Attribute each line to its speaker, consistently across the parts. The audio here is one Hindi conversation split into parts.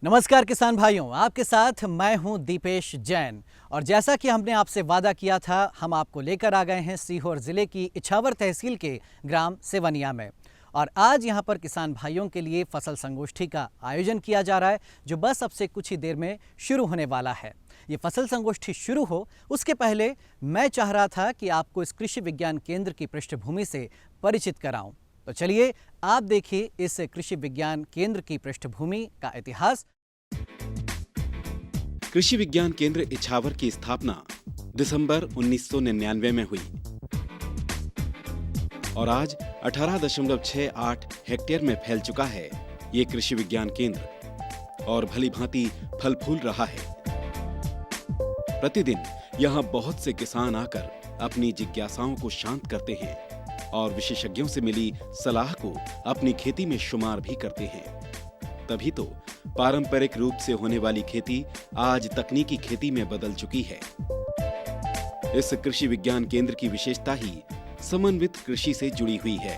Speaker 1: नमस्कार किसान भाइयों, आपके साथ मैं हूं दीपेश जैन। और जैसा कि हमने आपसे वादा किया था, हम आपको लेकर आ गए हैं सीहोर जिले की इछावर तहसील के ग्राम सेवनिया में। और आज यहां पर किसान भाइयों के लिए फसल संगोष्ठी का आयोजन किया जा रहा है, जो बस अब से कुछ ही देर में शुरू होने वाला है। ये फसल संगोष्ठी शुरू हो उसके पहले मैं चाह रहा था कि आपको इस कृषि विज्ञान केंद्र की पृष्ठभूमि से परिचित कराऊं। तो चलिए आप देखिए इस कृषि विज्ञान केंद्र की पृष्ठभूमि का इतिहास।
Speaker 2: कृषि विज्ञान केंद्र इछावर की स्थापना दिसंबर 1999 में हुई और आज 18.68 हेक्टेयर में फैल चुका है ये कृषि विज्ञान केंद्र और भली भांति फल फूल रहा है। प्रतिदिन यहाँ बहुत से किसान आकर अपनी जिज्ञासाओं को शांत करते हैं और विशेषज्ञों से मिली सलाह को अपनी खेती में शुमार भी करते हैं। तभी तो पारंपरिक रूप से होने वाली खेती आज तकनीकी खेती में बदल चुकी है। इस कृषि विज्ञान केंद्र की विशेषता ही समन्वित कृषि से जुड़ी हुई है।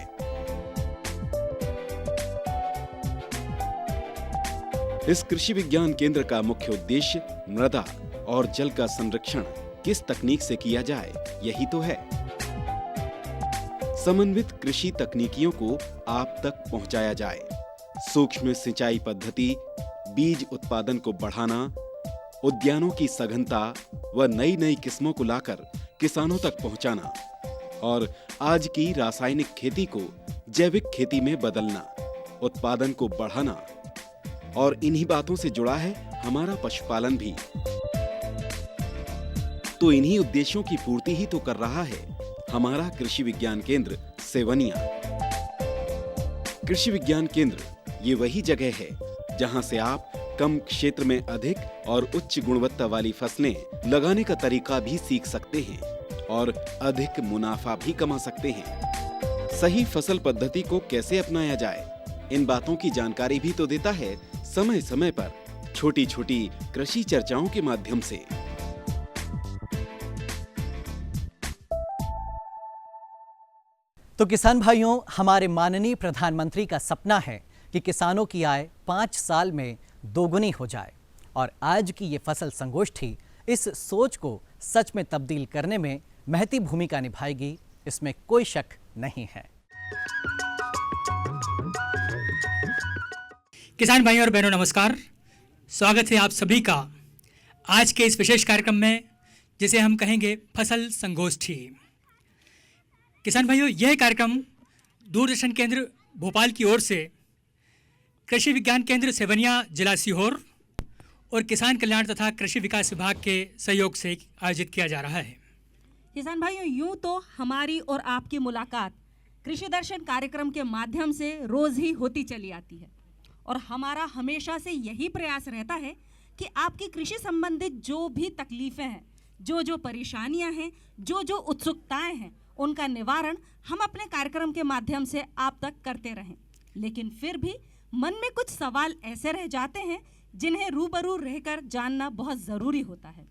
Speaker 2: इस कृषि विज्ञान केंद्र का मुख्य उद्देश्य मृदा और जल का संरक्षण किस तकनीक से किया जाए, यही तो है। समन्वित कृषि तकनीकियों को आप तक पहुंचाया जाए। सूक्ष्म सिंचाई पद्धति, बीज उत्पादन को बढ़ाना, उद्यानों की सघनता व नई नई किस्मों को लाकर किसानों तक पहुंचाना और आज की रासायनिक खेती को जैविक खेती में बदलना, उत्पादन को बढ़ाना और इन्हीं बातों से जुड़ा है हमारा पशुपालन भी। तो इन्हीं उद्देश्यों की पूर्ति ही तो कर रहा है हमारा कृषि विज्ञान केंद्र सेवनिया। कृषि विज्ञान केंद्र ये वही जगह है जहां से आप कम क्षेत्र में अधिक और उच्च गुणवत्ता वाली फसलें लगाने का तरीका भी सीख सकते हैं और अधिक मुनाफा भी कमा सकते हैं। सही फसल पद्धति को कैसे अपनाया जाए, इन बातों की जानकारी भी तो देता है समय समय पर छोटी छोटी कृषि चर्चाओं के माध्यम से।
Speaker 1: तो किसान भाइयों, हमारे माननीय प्रधानमंत्री का सपना है कि किसानों की आय 5 साल में दोगुनी हो जाए और आज की ये फसल संगोष्ठी इस सोच को सच में तब्दील करने में महती भूमिका निभाएगी, इसमें कोई शक नहीं है।
Speaker 3: किसान भाइयों और बहनों, नमस्कार। स्वागत है आप सभी का आज के इस विशेष कार्यक्रम में, जिसे हम कहेंगे फसल संगोष्ठी। किसान भाइयों, यह कार्यक्रम दूरदर्शन केंद्र भोपाल की ओर से कृषि विज्ञान केंद्र सेवनिया जिला सीहोर और किसान कल्याण तथा कृषि विकास विभाग के सहयोग से आयोजित किया जा रहा है।
Speaker 4: किसान भाइयों, यूं तो हमारी और आपकी मुलाकात कृषि दर्शन कार्यक्रम के माध्यम से रोज ही होती चली आती है और हमारा हमेशा से यही प्रयास रहता है कि आपकी कृषि संबंधित जो भी तकलीफें हैं, जो परेशानियां हैं, जो उत्सुकताएं हैं, उनका निवारण हम अपने कार्यक्रम के माध्यम से आप तक करते रहें। लेकिन फिर भी मन में कुछ सवाल ऐसे रह जाते हैं जिन्हें रूबरू रहकर जानना बहुत ज़रूरी होता है।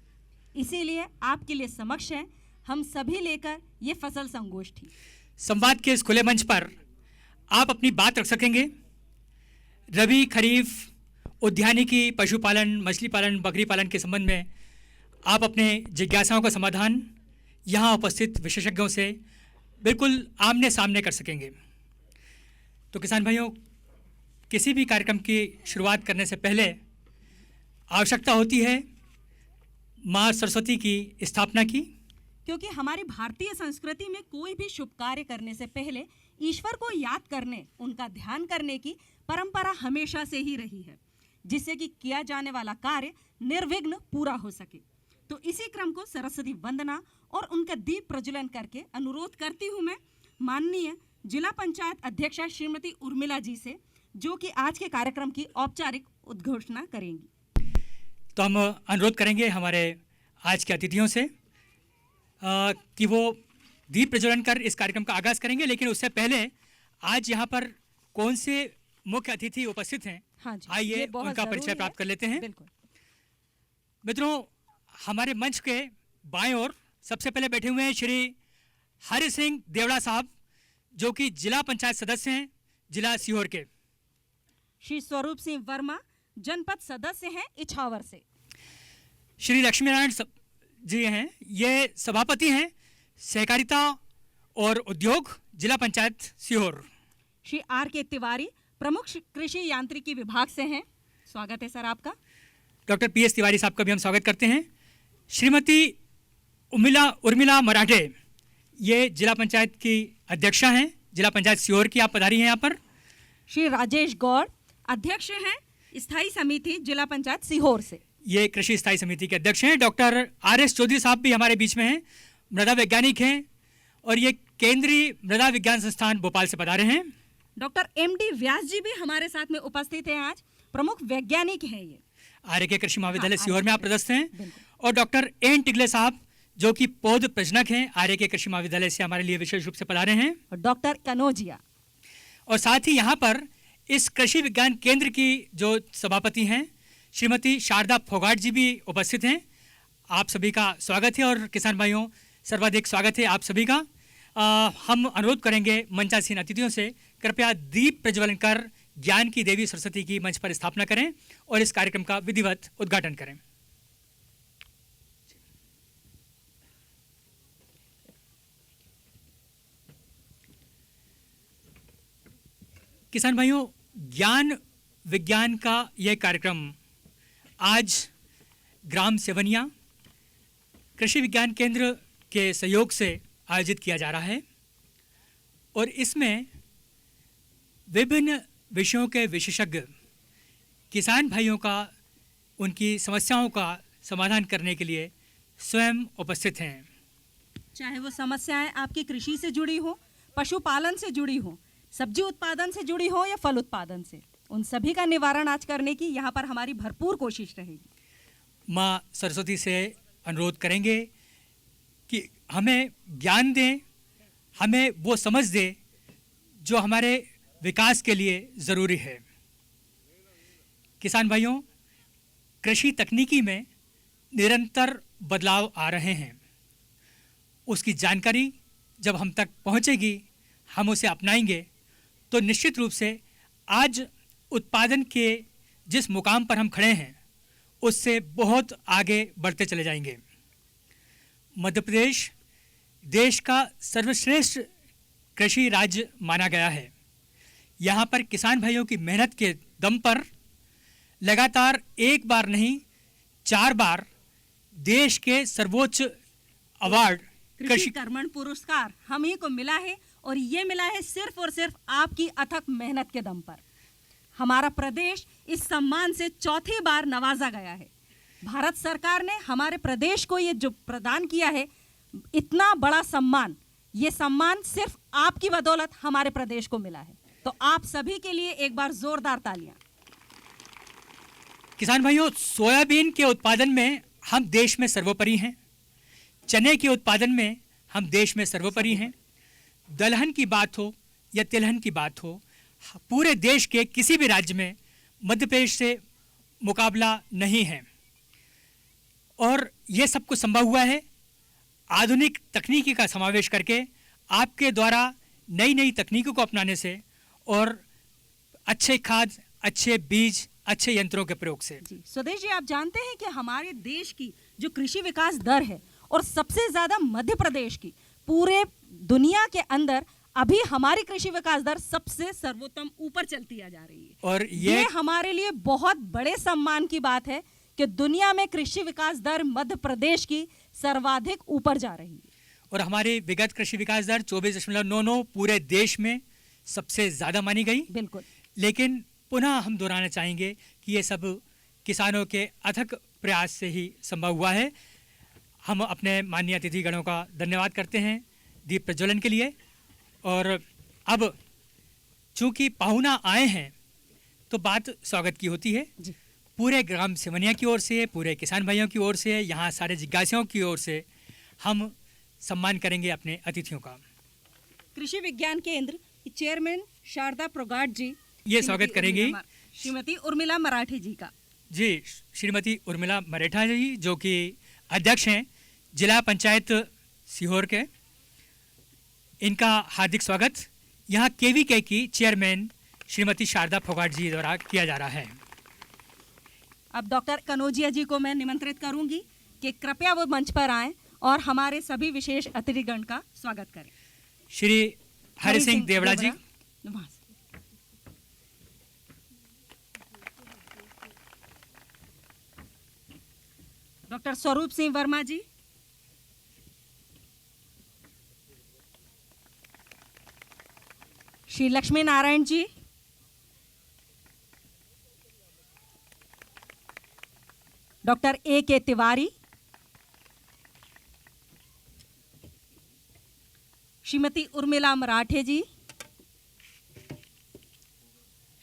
Speaker 4: इसीलिए आपके लिए समक्ष है हम सभी लेकर ये फसल संगोष्ठी।
Speaker 3: संवाद के इस खुले मंच पर आप अपनी बात रख सकेंगे। रबी, खरीफ, उद्यानिकी, पशुपालन, मछली पालन, बकरी पालन के संबंध में आप अपने जिज्ञासाओं का समाधान यहाँ उपस्थित विशेषज्ञों से बिल्कुल आमने सामने कर सकेंगे। तो किसान भाइयों, किसी भी कार्यक्रम की शुरुआत करने से पहले आवश्यकता होती है माँ सरस्वती की स्थापना की,
Speaker 4: क्योंकि हमारी भारतीय संस्कृति में कोई भी शुभ कार्य करने से पहले ईश्वर को याद करने, उनका ध्यान करने की परंपरा हमेशा से ही रही है, जिससे कि किया जाने वाला कार्य निर्विघ्न पूरा हो सके। तो इसी क्रम को सरस्वती वंदना और उनका दीप प्रज्वलन करके अनुरोध करती हूँ मैं माननीय जिला पंचायत अध्यक्षा श्रीमती उर्मिला जी से, जो कि आज के कार्यक्रम की औपचारिक उद्घोषणा करेंगी।
Speaker 3: तो हम अनुरोध करेंगे हमारे आज के अतिथियों से कि वो दीप प्रज्वलन कर इस कार्यक्रम का आगाज करेंगे। लेकिन उससे पहले आज यहाँ पर कौन से मुख्य अतिथि उपस्थित हैं,
Speaker 4: हाँ जी,
Speaker 3: आइए उनका परिचय प्राप्त कर लेते हैं।
Speaker 4: बिल्कुल।
Speaker 3: मित्रों, हमारे मंच के बाएं ओर सबसे पहले बैठे हुए हैं श्री हरि सिंह देवड़ा साहब, जो कि जिला पंचायत सदस्य हैं जिला सीहोर के।
Speaker 4: श्री स्वरूप सिंह वर्मा, जनपद सदस्य हैं इछावर से।
Speaker 3: श्री लक्ष्मी नारायण जी हैं, ये सभापति हैं सहकारिता और उद्योग जिला पंचायत सीहोर।
Speaker 4: श्री आर के तिवारी प्रमुख कृषि यांत्रिकी विभाग से हैं, स्वागत है सर आपका।
Speaker 3: डॉक्टर पी एस तिवारी साहब का भी हम स्वागत करते हैं। श्रीमती उर्मिला मराठे, ये जिला पंचायत की अध्यक्षा हैं, जिला पंचायत सीहोर की, आप पधारी हैं यहाँ पर।
Speaker 4: श्री राजेश गौड़ अध्यक्ष हैं स्थायी समिति जिला पंचायत सीहोर से,
Speaker 3: ये कृषि स्थायी समिति के अध्यक्ष हैं। डॉक्टर आर एस चौधरी साहब भी हमारे बीच में हैं, मृदा वैज्ञानिक हैं और ये केंद्रीय मृदा विज्ञान संस्थान भोपाल से पधारे हैं।
Speaker 4: डॉक्टर एम डी व्यास जी भी हमारे साथ में उपस्थित हैं, आज प्रमुख वैज्ञानिक हैं ये,
Speaker 3: आर्य के कृषि महाविद्यालय सीहोर में आप पदस्थ हैं।
Speaker 4: बिल्कुल।
Speaker 3: और डॉक्टर एन टिगले साहब जो कि पौध प्रजनक हैं, आर्य के कृषि महाविद्यालय से हमारे लिए विशेष रूप से पधारे हैं।
Speaker 4: और डॉक्टर कनौजिया,
Speaker 3: और साथ ही यहाँ पर इस कृषि विज्ञान केंद्र की जो सभापति हैं श्रीमती शारदा फोगाट जी भी उपस्थित हैं। आप सभी का स्वागत है और किसान भाइयों सर्वाधिक स्वागत है आप सभी का। हम अनुरोध करेंगे मंचासीन अतिथियों से कृपया दीप प्रज्वलन कर ज्ञान की देवी सरस्वती की मंच पर स्थापना करें और इस कार्यक्रम का विधिवत उद्घाटन करें। किसान भाइयों, ज्ञान विज्ञान का यह कार्यक्रम आज ग्राम सेवनिया कृषि विज्ञान केंद्र के सहयोग से आयोजित किया जा रहा है और इसमें विभिन्न विषयों के विशेषज्ञ किसान भाइयों का उनकी समस्याओं का समाधान करने के लिए स्वयं उपस्थित हैं।
Speaker 4: चाहे वो समस्याएं आपकी कृषि से जुड़ी हो, पशुपालन से जुड़ी हो, सब्जी उत्पादन से जुड़ी हो या फल उत्पादन से, उन सभी का निवारण आज करने की यहाँ पर हमारी भरपूर कोशिश रहेगी।
Speaker 3: माँ सरस्वती से अनुरोध करेंगे कि हमें ज्ञान दें, हमें वो समझ दें जो हमारे विकास के लिए ज़रूरी है। किसान भाइयों, कृषि तकनीकी में निरंतर बदलाव आ रहे हैं, उसकी जानकारी जब हम तक पहुंचेगी, हम उसे अपनाएंगे तो निश्चित रूप से आज उत्पादन के जिस मुकाम पर हम खड़े हैं उससे बहुत आगे बढ़ते चले जाएंगे। मध्य प्रदेश देश का सर्वश्रेष्ठ कृषि राज्य माना गया है। यहाँ पर किसान भाइयों की मेहनत के दम पर लगातार एक बार नहीं 4 बार देश के सर्वोच्च अवार्ड
Speaker 4: कृषि कर्मण पुरस्कार हम ही को मिला है और ये मिला है सिर्फ और सिर्फ आपकी अथक मेहनत के दम पर। हमारा प्रदेश इस सम्मान से 4थी बार नवाजा गया है। भारत सरकार ने हमारे प्रदेश को ये जो प्रदान किया है, इतना बड़ा सम्मान, ये सम्मान सिर्फ आपकी बदौलत हमारे प्रदेश को मिला है। तो आप सभी के लिए एक बार जोरदार तालियां।
Speaker 3: किसान भाइयों, सोयाबीन के उत्पादन में हम देश में सर्वोपरि हैं, चने के उत्पादन में हम देश में सर्वोपरि हैं। दलहन की बात हो या तिलहन की बात हो, पूरे देश के किसी भी राज्य में मध्य प्रदेश से मुकाबला नहीं है। और ये सब कुछ संभव हुआ है आधुनिक तकनीकी का समावेश करके, आपके द्वारा नई नई तकनीकों को अपनाने से और अच्छे खाद, अच्छे बीज, अच्छे यंत्रों के प्रयोग से।
Speaker 4: जी स्वदेश जी, आप जानते हैं कि हमारे देश की जो कृषि विकास दर है और सबसे ज़्यादा मध्य प्रदेश की, पूरे दुनिया के अंदर अभी हमारी कृषि विकास दर सबसे सर्वोत्तम ऊपर चलती आ जा रही है।
Speaker 3: और
Speaker 4: ये हमारे लिए बहुत बड़े सम्मान की बात है कि दुनिया में कृषि विकास दर मध्य प्रदेश की सर्वाधिक ऊपर जा रही है।
Speaker 3: और हमारी विगत कृषि विकास दर 24.99 पूरे देश में सबसे ज़्यादा मानी गई।
Speaker 4: बिल्कुल।
Speaker 3: लेकिन पुनः हम दोहराना चाहेंगे कि ये सब किसानों के अथक प्रयास से ही संभव हुआ है। हम अपने माननीय अतिथिगणों का धन्यवाद करते हैं दीप प्रज्वलन के लिए। और अब चूंकि पाहुना आए हैं तो बात स्वागत की होती है।
Speaker 4: जी।
Speaker 3: पूरे ग्राम सेवनिया की ओर से, पूरे किसान भाइयों की ओर से, यहाँ सारे जिज्ञासुओं की ओर से हम सम्मान करेंगे अपने अतिथियों का।
Speaker 4: कृषि विज्ञान केंद्र चेयरमैन शारदा फोगाट जी
Speaker 3: ये स्वागत करेंगी
Speaker 4: श्रीमती उर्मिला मराठी जी का।
Speaker 3: जी, श्रीमती उर्मिला मरेठा जी जो कि अध्यक्ष हैं जिला पंचायत सीहोर के, इनका हार्दिक स्वागत यहाँ केवीके की चेयरमैन श्रीमती शारदा फोगाट जी द्वारा किया जा रहा है।
Speaker 4: अब डॉक्टर कनौजिया जी को मैं निमंत्रित करूंगी कि कृपया वो मंच पर आएं और हमारे सभी विशेष अतिथिगण का स्वागत करें।
Speaker 3: श्री हरि सिंह देवड़ा जी,
Speaker 4: वहाँ से। डॉक्टर स्वरूप सिंह वर्मा जी, श्री लक्ष्मी नारायण जी, डॉक्टर A.K. तिवारी, श्रीमती उर्मिला मराठे जी,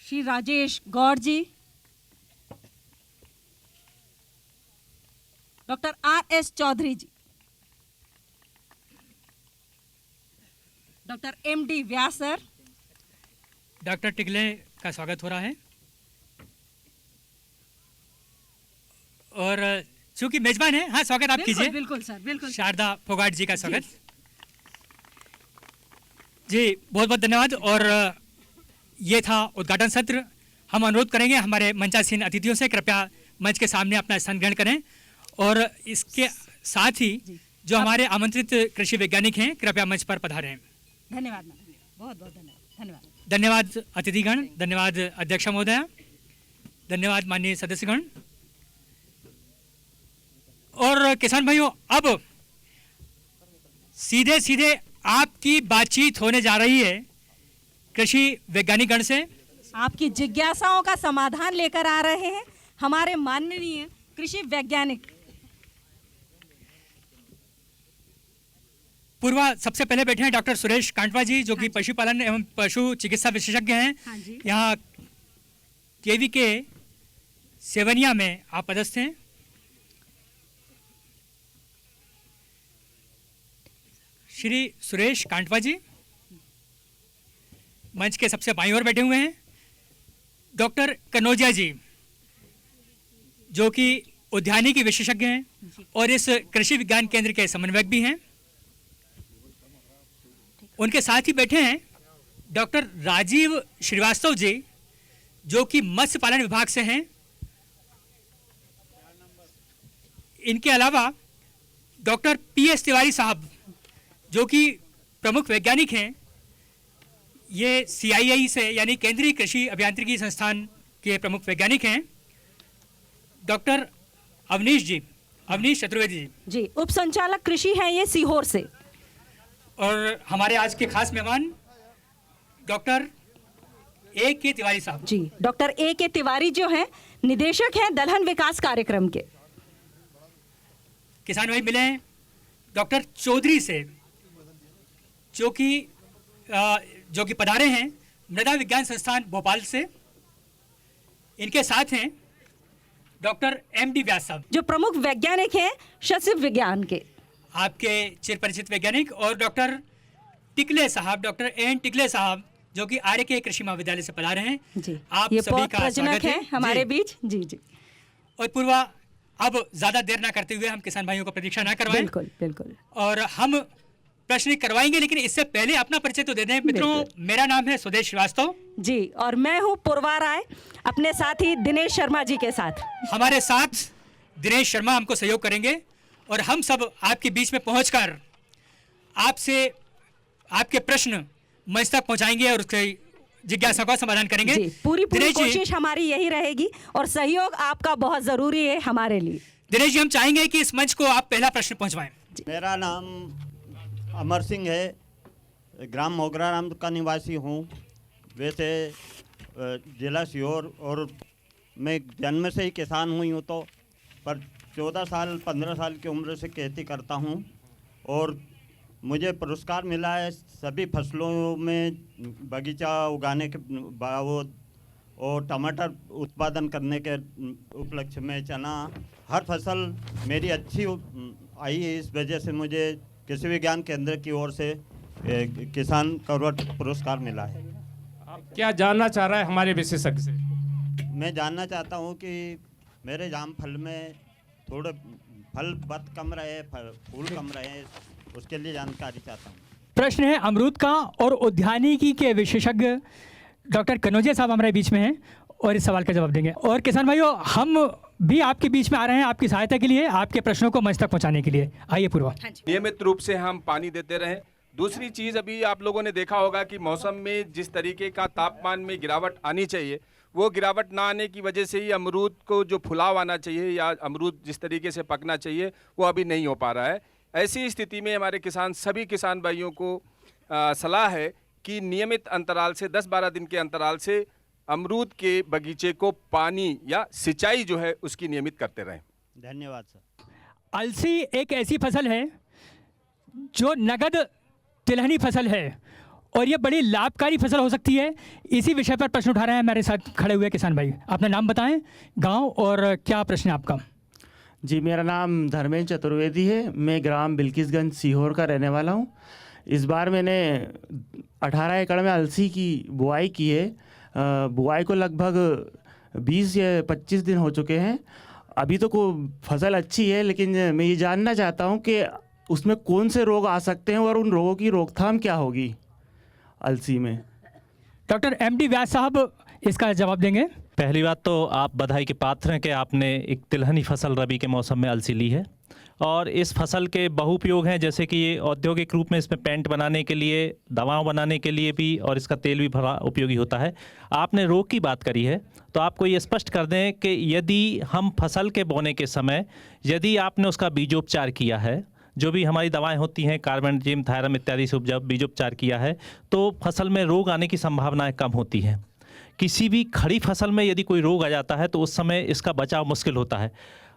Speaker 4: श्री राजेश गौड़ जी, डॉक्टर R.S. चौधरी जी, डॉक्टर M.D. व्यास सर,
Speaker 3: डॉक्टर टिकले का स्वागत हो रहा है। और चूंकि मेजबान है, हाँ स्वागत आप कीजिए।
Speaker 4: बिल्कुल सर, बिल्कुल।
Speaker 3: शारदा फोगाट जी का स्वागत जी, बहुत बहुत धन्यवाद। और ये था उद्घाटन सत्र। हम अनुरोध करेंगे हमारे मंचासीन अतिथियों से कृपया मंच के सामने अपना स्थान ग्रहण करें और इसके साथ ही जो हमारे आमंत्रित कृषि वैज्ञानिक हैं कृपया मंच पर पधारें।
Speaker 4: धन्यवाद मैम, बहुत बहुत धन्यवाद। धन्यवाद,
Speaker 3: धन्यवाद अतिथिगण, धन्यवाद अध्यक्ष महोदया, धन्यवाद माननीय सदस्यगण। और किसान भाइयों, अब सीधे सीधे आपकी बातचीत होने जा रही है कृषि वैज्ञानिक गण से।
Speaker 4: आपकी जिज्ञासाओं का समाधान लेकर आ रहे हैं हमारे माननीय कृषि वैज्ञानिक।
Speaker 3: पूर्वा सबसे पहले बैठे हैं डॉक्टर सुरेश कांटवा जी, जो कि पशुपालन एवं पशु चिकित्सा विशेषज्ञ हैं।
Speaker 4: हाँ जी।
Speaker 3: यहाँ केवी के सेवनिया में आप पदस्थ हैं। श्री सुरेश कांटवा जी मंच के सबसे बाईं ओर बैठे हुए हैं। डॉक्टर कनौजिया जी, जो कि उद्यानिकी विशेषज्ञ हैं और इस कृषि विज्ञान केंद्र के समन्वयक भी हैं। उनके साथ ही बैठे हैं डॉक्टर राजीव श्रीवास्तव जी, जो कि मत्स्य पालन विभाग से हैं। इनके अलावा डॉक्टर PS तिवारी साहब, जो कि प्रमुख वैज्ञानिक हैं, ये CII से यानी केंद्रीय कृषि अभियांत्रिकी संस्थान के प्रमुख वैज्ञानिक हैं। डॉक्टर अवनीश जी, अवनीश चतुर्वेदी
Speaker 4: जी, उप संचालक कृषि हैं ये सीहोर से।
Speaker 3: और हमारे आज के खास मेहमान डॉक्टर A.K. तिवारी साहब
Speaker 4: जी, डॉक्टर A.K. तिवारी जो हैं निदेशक हैं दलहन विकास कार्यक्रम के।
Speaker 3: किसान भाई मिले हैं डॉक्टर चौधरी से, जो कि पधारे हैं मृदा विज्ञान संस्थान भोपाल से। इनके साथ हैं डॉक्टर M.D. व्यास साहब, जो
Speaker 4: प्रमुख वैज्ञानिक हैं शस्य विज्ञान के,
Speaker 3: आपके चिर परिचित वैज्ञानिक। और डॉक्टर टिकले साहब, डॉक्टर N. टिकले साहब, जो कि RK कृषि महाविद्यालय से पधारे हैं
Speaker 4: जी।
Speaker 3: आप
Speaker 4: ये
Speaker 3: सभी का स्वागत है
Speaker 4: हमारे
Speaker 3: जी।
Speaker 4: बीच जी जी।
Speaker 3: और पूर्वा, अब ज्यादा देर ना करते हुए हम किसान भाइयों को प्रतीक्षा ना करवाएं।
Speaker 4: बिल्कुल बिल्कुल।
Speaker 3: और हम प्रश्न करवाएंगे, लेकिन इससे पहले अपना परिचय तो दे दें। मित्रों, मेरा नाम है सुदेश श्रीवास्तव
Speaker 4: जी, और मैं हूँ पूर्वा राय, अपने साथी दिनेश शर्मा जी के साथ।
Speaker 3: हमारे साथ दिनेश शर्मा हमको सहयोग करेंगे और हम सब आपके बीच में पहुंचकर आपसे आपके प्रश्न मंच तक पहुंचाएंगे और उसके जिज्ञासा का समाधान करेंगे
Speaker 4: जी। पूरी कोशिश हमारी यही रहेगी और सहयोग आपका बहुत जरूरी है हमारे लिए।
Speaker 3: दिनेश जी, हम चाहेंगे कि इस मंच को आप पहला प्रश्न पहुंचवाएं।
Speaker 5: मेरा नाम अमर सिंह है, ग्राम मोगराराम का निवासी हूँ। वैसे जिला सीहोर, और मैं जन्म से ही किसान हुई हूँ, तो पर 14 साल 15 साल की उम्र से खेती करता हूँ और मुझे पुरस्कार मिला है सभी फसलों में बगीचा उगाने के बावजूद और टमाटर उत्पादन करने के उपलक्ष्य में। चना, हर फसल मेरी अच्छी आई है। इस वजह से मुझे कृषि विज्ञान केंद्र की ओर से किसान कौरव पुरस्कार मिला है।
Speaker 6: आप क्या जानना चाह रहा है हमारे विशेषज्ञ से?
Speaker 5: मैं जानना चाहता हूँ कि मेरे जाम फल में थोड़े फल बहुत कम रहे, फूल कम रहे, उसके लिए जानकारी चाहता हूँ।
Speaker 3: प्रश्न है अमरूद का और उद्यानिकी के विशेषज्ञ डॉक्टर कनौजिया साहब हमारे बीच में हैं और इस सवाल का जवाब देंगे। और किसान भाइयों, हम भी आपके बीच में आ रहे हैं आपकी सहायता के लिए, आपके प्रश्नों को मंच तक पहुंचाने के लिए। आइए पूर्वा।
Speaker 7: नियमित रूप से हम पानी देते रहें। दूसरी चीज़, अभी आप लोगों ने देखा होगा कि मौसम में जिस तरीके का तापमान में गिरावट आनी चाहिए, वो गिरावट ना आने की वजह से ही अमरूद को जो फुलाव आना चाहिए या अमरूद जिस तरीके से पकना चाहिए वो अभी नहीं हो पा रहा है। ऐसी स्थिति में हमारे किसान, सभी किसान भाइयों को सलाह है कि नियमित अंतराल से 10-12 दिन के अंतराल से अमरूद के बगीचे को पानी या सिंचाई जो है उसकी नियमित करते रहें।
Speaker 5: धन्यवाद सर।
Speaker 3: अलसी एक ऐसी फसल है जो नगद तिलहनी फसल है और ये बड़ी लाभकारी फसल हो सकती है। इसी विषय पर प्रश्न उठा रहे हैं मेरे साथ खड़े हुए किसान भाई। अपना नाम बताएं, गांव और क्या प्रश्न है आपका।
Speaker 8: जी, मेरा नाम धर्मेंद्र चतुर्वेदी है। मैं ग्राम बिल्किसगंज सीहोर का रहने वाला हूँ। इस बार मैंने 18 एकड़ में अलसी की बुआई की है। बुआई को लगभग 20 या 25 दिन हो चुके हैं। अभी तो फसल अच्छी है, लेकिन मैं ये जानना चाहता हूँ कि उसमें कौन से रोग आ सकते हैं और उन रोगों की रोकथाम क्या होगी अलसी में।
Speaker 3: डॉक्टर MD व्यास साहब इसका जवाब देंगे।
Speaker 9: पहली बात तो आप बधाई के पात्र हैं कि आपने एक तिलहनी फसल रबी के मौसम में अलसी ली है और इस फसल के बहुपयोग हैं, जैसे कि ये औद्योगिक रूप में इसमें पेंट बनाने के लिए, दवाओं बनाने के लिए भी, और इसका तेल भी बड़ा उपयोगी होता है। आपने रोग की बात करी है तो आपको ये स्पष्ट कर दें कि यदि हम फसल के बोने के समय यदि आपने उसका बीजोपचार किया है, जो भी हमारी दवाएं होती हैं कार्बेंडाजिम, थायरम इत्यादि से बीजोपचार किया है, तो फसल में रोग आने की संभावनाएं कम होती हैं। किसी भी खड़ी फसल में यदि कोई रोग आ जाता है तो उस समय इसका बचाव मुश्किल होता है।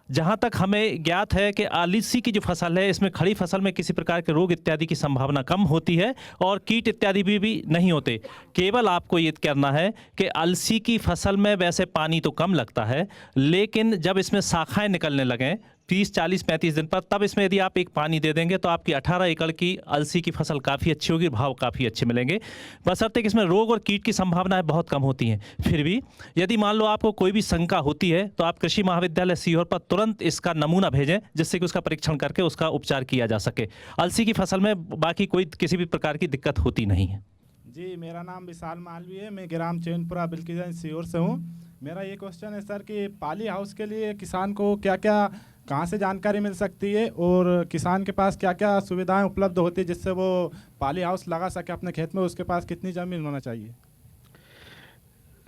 Speaker 9: जहाँ तक हमें ज्ञात है कि अलसी की जो फसल है, इसमें खड़ी फसल में किसी प्रकार के रोग इत्यादि की संभावना कम होती है और कीट इत्यादि भी नहीं होते। केवल आपको ये करना है कि अलसी की फसल में वैसे पानी तो कम लगता है, लेकिन जब इसमें शाखाएं निकलने लगें 30, 40, 35 दिन पर, तब इसमें यदि आप एक पानी दे देंगे तो आपकी 18 एकड़ की अलसी की फसल काफ़ी अच्छी होगी, भाव काफ़ी अच्छे मिलेंगे, बशर्ते कि इसमें रोग और कीट की संभावनाएं बहुत कम होती हैं। फिर भी यदि मान लो आपको कोई भी शंका होती है तो आप कृषि महाविद्यालय सीहोर पर तुरंत इसका नमूना भेजें, जिससे कि उसका परीक्षण करके उसका उपचार किया जा सके। अलसी की फसल में बाकी कोई किसी भी प्रकार की दिक्कत होती नहीं है।
Speaker 10: जी, मेरा नाम विशाल मालवी है। मैं ग्राम चैनपुरा बिल्किसगंज सीहोर से हूँ। मेरा ये क्वेश्चन है सर कि पाली हाउस के लिए किसान को क्या क्या, कहाँ से जानकारी मिल सकती है और किसान के पास क्या क्या सुविधाएं उपलब्ध होती है जिससे वो पाली हाउस लगा सके अपने खेत में। उसके पास कितनी ज़मीन होना चाहिए?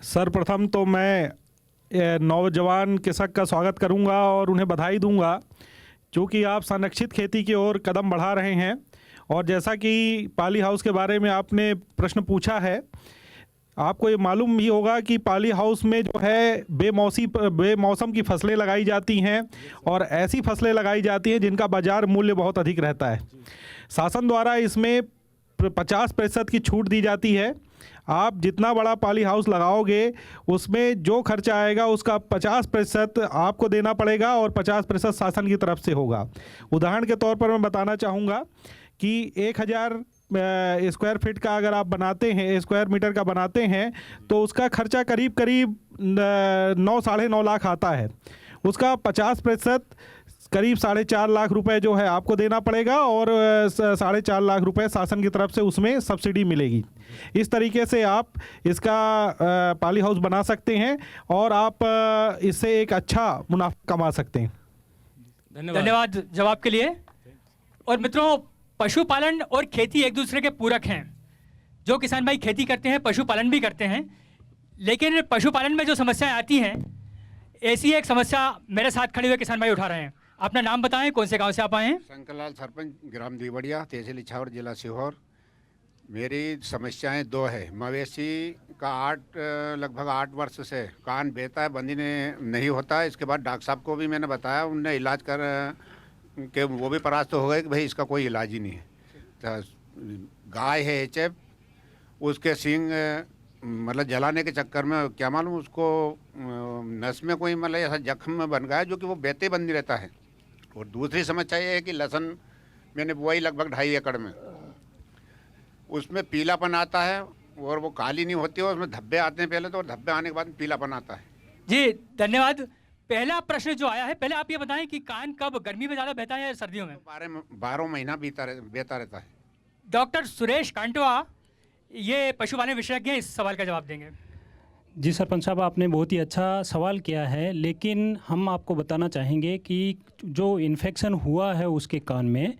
Speaker 11: सर्वप्रथम तो मैं नौजवान कृषक का स्वागत करूंगा और उन्हें बधाई दूंगा, क्योंकि आप संरक्षित खेती की ओर कदम बढ़ा रहे हैं। और जैसा कि पाली हाउस के बारे में आपने प्रश्न पूछा है, आपको ये मालूम भी होगा कि पाली हाउस में जो है बेमौसम की फसलें लगाई जाती हैं और ऐसी फसलें लगाई जाती हैं जिनका बाज़ार मूल्य बहुत अधिक रहता है। शासन द्वारा इसमें 50% की छूट दी जाती है। आप जितना बड़ा पाली हाउस लगाओगे उसमें जो खर्चा आएगा उसका 50% आपको देना पड़ेगा और 50% शासन की तरफ से होगा। उदाहरण के तौर पर मैं बताना चाहूँगा कि 1000 स्क्वायर फीट का अगर आप बनाते हैं, स्क्वायर मीटर का बनाते हैं, तो उसका खर्चा करीब 9-9.5 लाख आता है। उसका 50% करीब 4.5 लाख रुपए जो है आपको देना पड़ेगा और 4.5 लाख रुपए शासन की तरफ से उसमें सब्सिडी मिलेगी। इस तरीके से आप इसका पाली हाउस बना सकते हैं और आप इससे एक अच्छा मुनाफा कमा सकते हैं।
Speaker 3: धन्यवाद जवाब के लिए। और मित्रों, पशुपालन और खेती एक दूसरे के पूरक हैं। जो किसान भाई खेती करते हैं पशुपालन भी करते हैं, लेकिन पशुपालन में जो समस्याएं आती हैं, ऐसी एक समस्या मेरे साथ खड़े हुए किसान भाई उठा रहे हैं। अपना नाम बताएं, कौन से गांव से आप आए हैं?
Speaker 12: शंकरलाल सरपंच, ग्राम दीवड़िया, तहसील इछावर, जिला सीहोर। मेरी समस्याएं 2 है। मवेशी का लगभग 8 वर्ष से कान बहता है, बंदी नहीं होता है। इसके बाद डॉक्टर साहब को भी मैंने बताया, उनने इलाज कर के वो भी परास्त हो गए कि भाई इसका कोई इलाज ही नहीं है। तो गाय है HF, उसके सींग मतलब जलाने के चक्कर में क्या मालूम उसको नस में कोई मतलब ऐसा जख्म बन गया जो कि वो बहते बंद नहीं रहता है। और दूसरी समस्या ये है कि लहसुन मैंने बुआई लगभग 2.5 एकड़ में, उसमें पीलापन आता है और वो काली नहीं होती है, उसमें धब्बे आते हैं पहले तो, और धब्बे आने के बाद पीलापन आता है।
Speaker 3: जी धन्यवाद। पहला प्रश्न जो आया है, पहले आप ये बताएं कि कान कब गर्मी में ज़्यादा बहता है या सर्दियों में?
Speaker 12: 12 महीना बहता रहता है।
Speaker 3: डॉक्टर सुरेश कांटवा ये पशुपालन विशेषज्ञ हैं, इस सवाल का जवाब देंगे।
Speaker 13: जी सरपंच साहब, आपने बहुत ही अच्छा सवाल किया है, लेकिन हम आपको बताना चाहेंगे कि जो इन्फेक्शन हुआ है उसके कान में,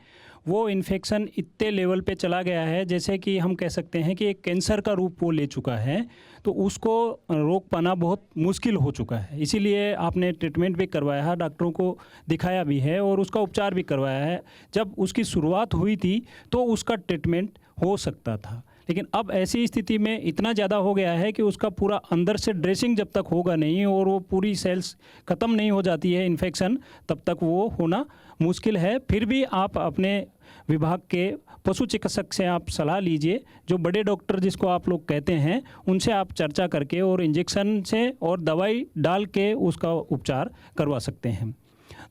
Speaker 13: वो इन्फेक्शन इतने लेवल पे चला गया है जैसे कि हम कह सकते हैं कि एक कैंसर का रूप वो ले चुका है, तो उसको रोक पाना बहुत मुश्किल हो चुका है। इसीलिए आपने ट्रीटमेंट भी करवाया है, डॉक्टरों को दिखाया भी है और उसका उपचार भी करवाया है। जब उसकी शुरुआत हुई थी तो उसका ट्रीटमेंट हो सकता था, लेकिन अब ऐसी स्थिति में इतना ज़्यादा हो गया है कि उसका पूरा अंदर से ड्रेसिंग जब तक होगा नहीं और वो पूरी सेल्स ख़त्म नहीं हो जाती है इन्फेक्शन, तब तक वो होना मुश्किल है। फिर भी आप अपने विभाग के पशु चिकित्सक से आप सलाह लीजिए, जो बड़े डॉक्टर जिसको आप लोग कहते हैं, उनसे आप चर्चा करके और इंजेक्शन से और दवाई डाल के उसका उपचार करवा सकते हैं।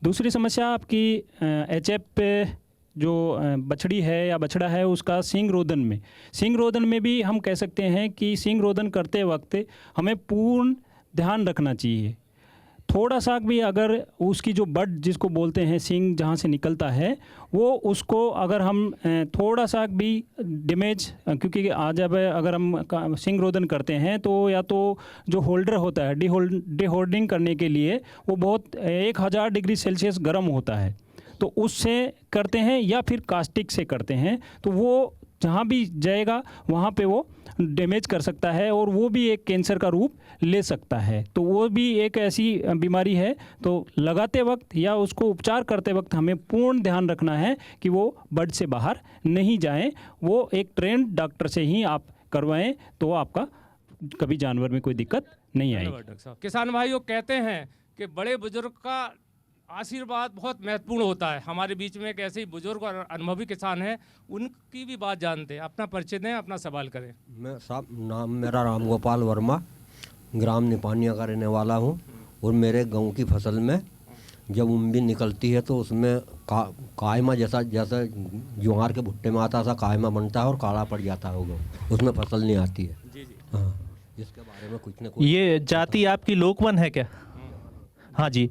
Speaker 13: दूसरी समस्या आपकी HF जो बछड़ी है या बछड़ा है उसका सींग रोदन में भी हम कह सकते हैं कि सींग रोदन करते वक्त हमें पूर्ण ध्यान रखना चाहिए। थोड़ा सा भी अगर उसकी जो बड जिसको बोलते हैं सींग जहाँ से निकलता है, वो उसको अगर हम थोड़ा सा भी डैमेज, क्योंकि आज अब अगर हम सींग रोदन करते हैं तो या तो जो होल्डर होता है डिहोल्डिंग करने के लिए वो बहुत 1000 डिग्री सेल्सियस गर्म होता है, तो उससे करते हैं या फिर कास्टिक से करते हैं, तो वो जहाँ भी जाएगा वहाँ पे वो डैमेज कर सकता है और वो भी एक कैंसर का रूप ले सकता है। तो वो भी एक ऐसी बीमारी है, तो लगाते वक्त या उसको उपचार करते वक्त हमें पूर्ण ध्यान रखना है कि वो बड से बाहर नहीं जाएं। वो एक ट्रेंड डॉक्टर से ही आप करवाएं, तो आपका कभी जानवर में कोई दिक्कत नहीं आएगी।
Speaker 6: किसान भाइयों कहते हैं कि बड़े बुजुर्ग का आशीर्वाद बहुत महत्वपूर्ण होता है। हमारे बीच में एक ऐसे ही बुजुर्ग और अनुभवी किसान हैं, उनकी भी बात जानते हैं। अपना परिचय दें, अपना सवाल करें।
Speaker 14: मैं साहब, नाम मेरा राम गोपाल वर्मा, ग्राम निपानिया का रहने वाला हूँ। और मेरे गेहूँ की फसल में जब उम्बी निकलती है तो उसमें कायमा जैसा ज्वार के भुट्टे में आता सा कायमा बनता है और काला पड़ जाता है वो, उसमें फसल नहीं आती है। हाँ, इसके बारे में कुछ न कुछ।
Speaker 9: ये जाति आपकी लोकवन है क्या? हाँ जी,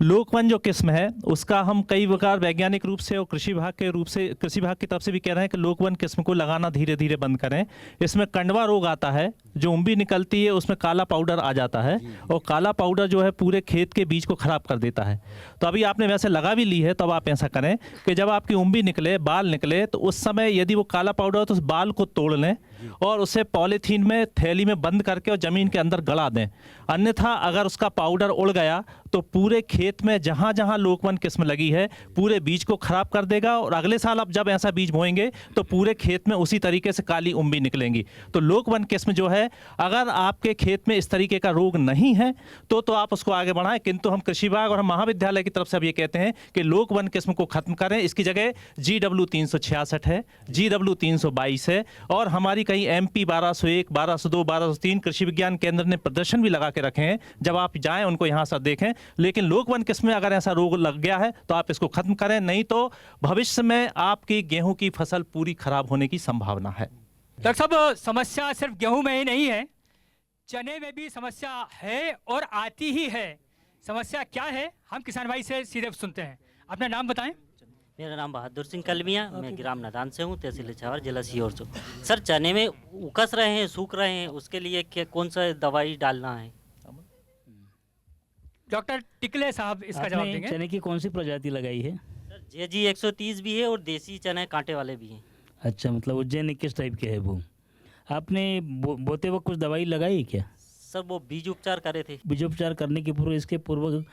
Speaker 9: लोकवन जो किस्म है उसका हम कई प्रकार वैज्ञानिक रूप से और कृषि विभाग की तरफ से भी कह रहे हैं कि लोकवन किस्म को लगाना धीरे धीरे बंद करें। इसमें कंडवा रोग आता है, जो उम्बी निकलती है उसमें काला पाउडर आ जाता है और काला पाउडर जो है पूरे खेत के बीज को खराब कर देता है। तो अभी आपने वैसे लगा भी ली है, तो अब आप ऐसा करें कि जब आपकी उम्बी निकले, बाल निकले, तो उस समय यदि वो काला पाउडर हो तो उस बाल को तोड़ लें और उसे पॉलीथीन में थैली में बंद करके और ज़मीन के अंदर गड़ा दें। अन्यथा अगर उसका पाउडर उड़ गया तो पूरे खेत में जहाँ जहाँ लोकवन किस्म लगी है पूरे बीज को खराब कर देगा और अगले साल आप जब ऐसा बीज बोएंगे तो पूरे खेत में उसी तरीके से काली उम्बी निकलेंगी। तो लोकवन किस्म जो है, अगर आपके खेत में इस तरीके का रोग नहीं है तो आप उसको आगे बढ़ाएं। किंतु हम कृषि विभाग और हम महाविद्यालय की तरफ से अब ये कहते हैं कि लोकवन किस्म को खत्म करें। इसकी जगह GW 366 है, GW 322 है और हमारी कई MP 1201, 1202, 1203 कृषि विज्ञान केंद्र ने प्रदर्शन भी लगा के रखे हैं। जब आप जाएं उनको यहाँ से देखें। लेकिन लोकवन किस्म में अगर ऐसा रोग लग गया है तो आप इसको खत्म करें, नहीं तो भविष्य में आपकी गेहूं की फसल पूरी खराब होने की संभावना है।
Speaker 3: डॉक्टर साहब, समस्या सिर्फ गेहूं में ही नहीं है, चने में भी समस्या है और आती ही है। समस्या क्या है, हम किसान भाई से सीधे सुनते हैं। अपना नाम बताएं।
Speaker 15: मेरा नाम बहादुर सिंह कलमिया, मैं ग्राम नादान से हूँ, तहसील इछावर, जिला सीहोर से। सर, चने में उकस रहे हैं, सूख रहे हैं, उसके लिए कौन सा दवाई डालना है?
Speaker 3: डॉक्टर टिकले साहब इसका जवाब देंगे।
Speaker 16: चने की कौन सी प्रजाति लगाई है?
Speaker 15: सर, JG 130 भी है और देसी चने कांटे वाले भी हैं।
Speaker 16: अच्छा, मतलब उज्जैन किस टाइप के है वो? आपने बोते वक्त कुछ दवाई लगाई क्या?
Speaker 15: सर, वो बीज उपचार करे थे।
Speaker 16: बीज उपचार करने के पूर्व, इसके पूर्व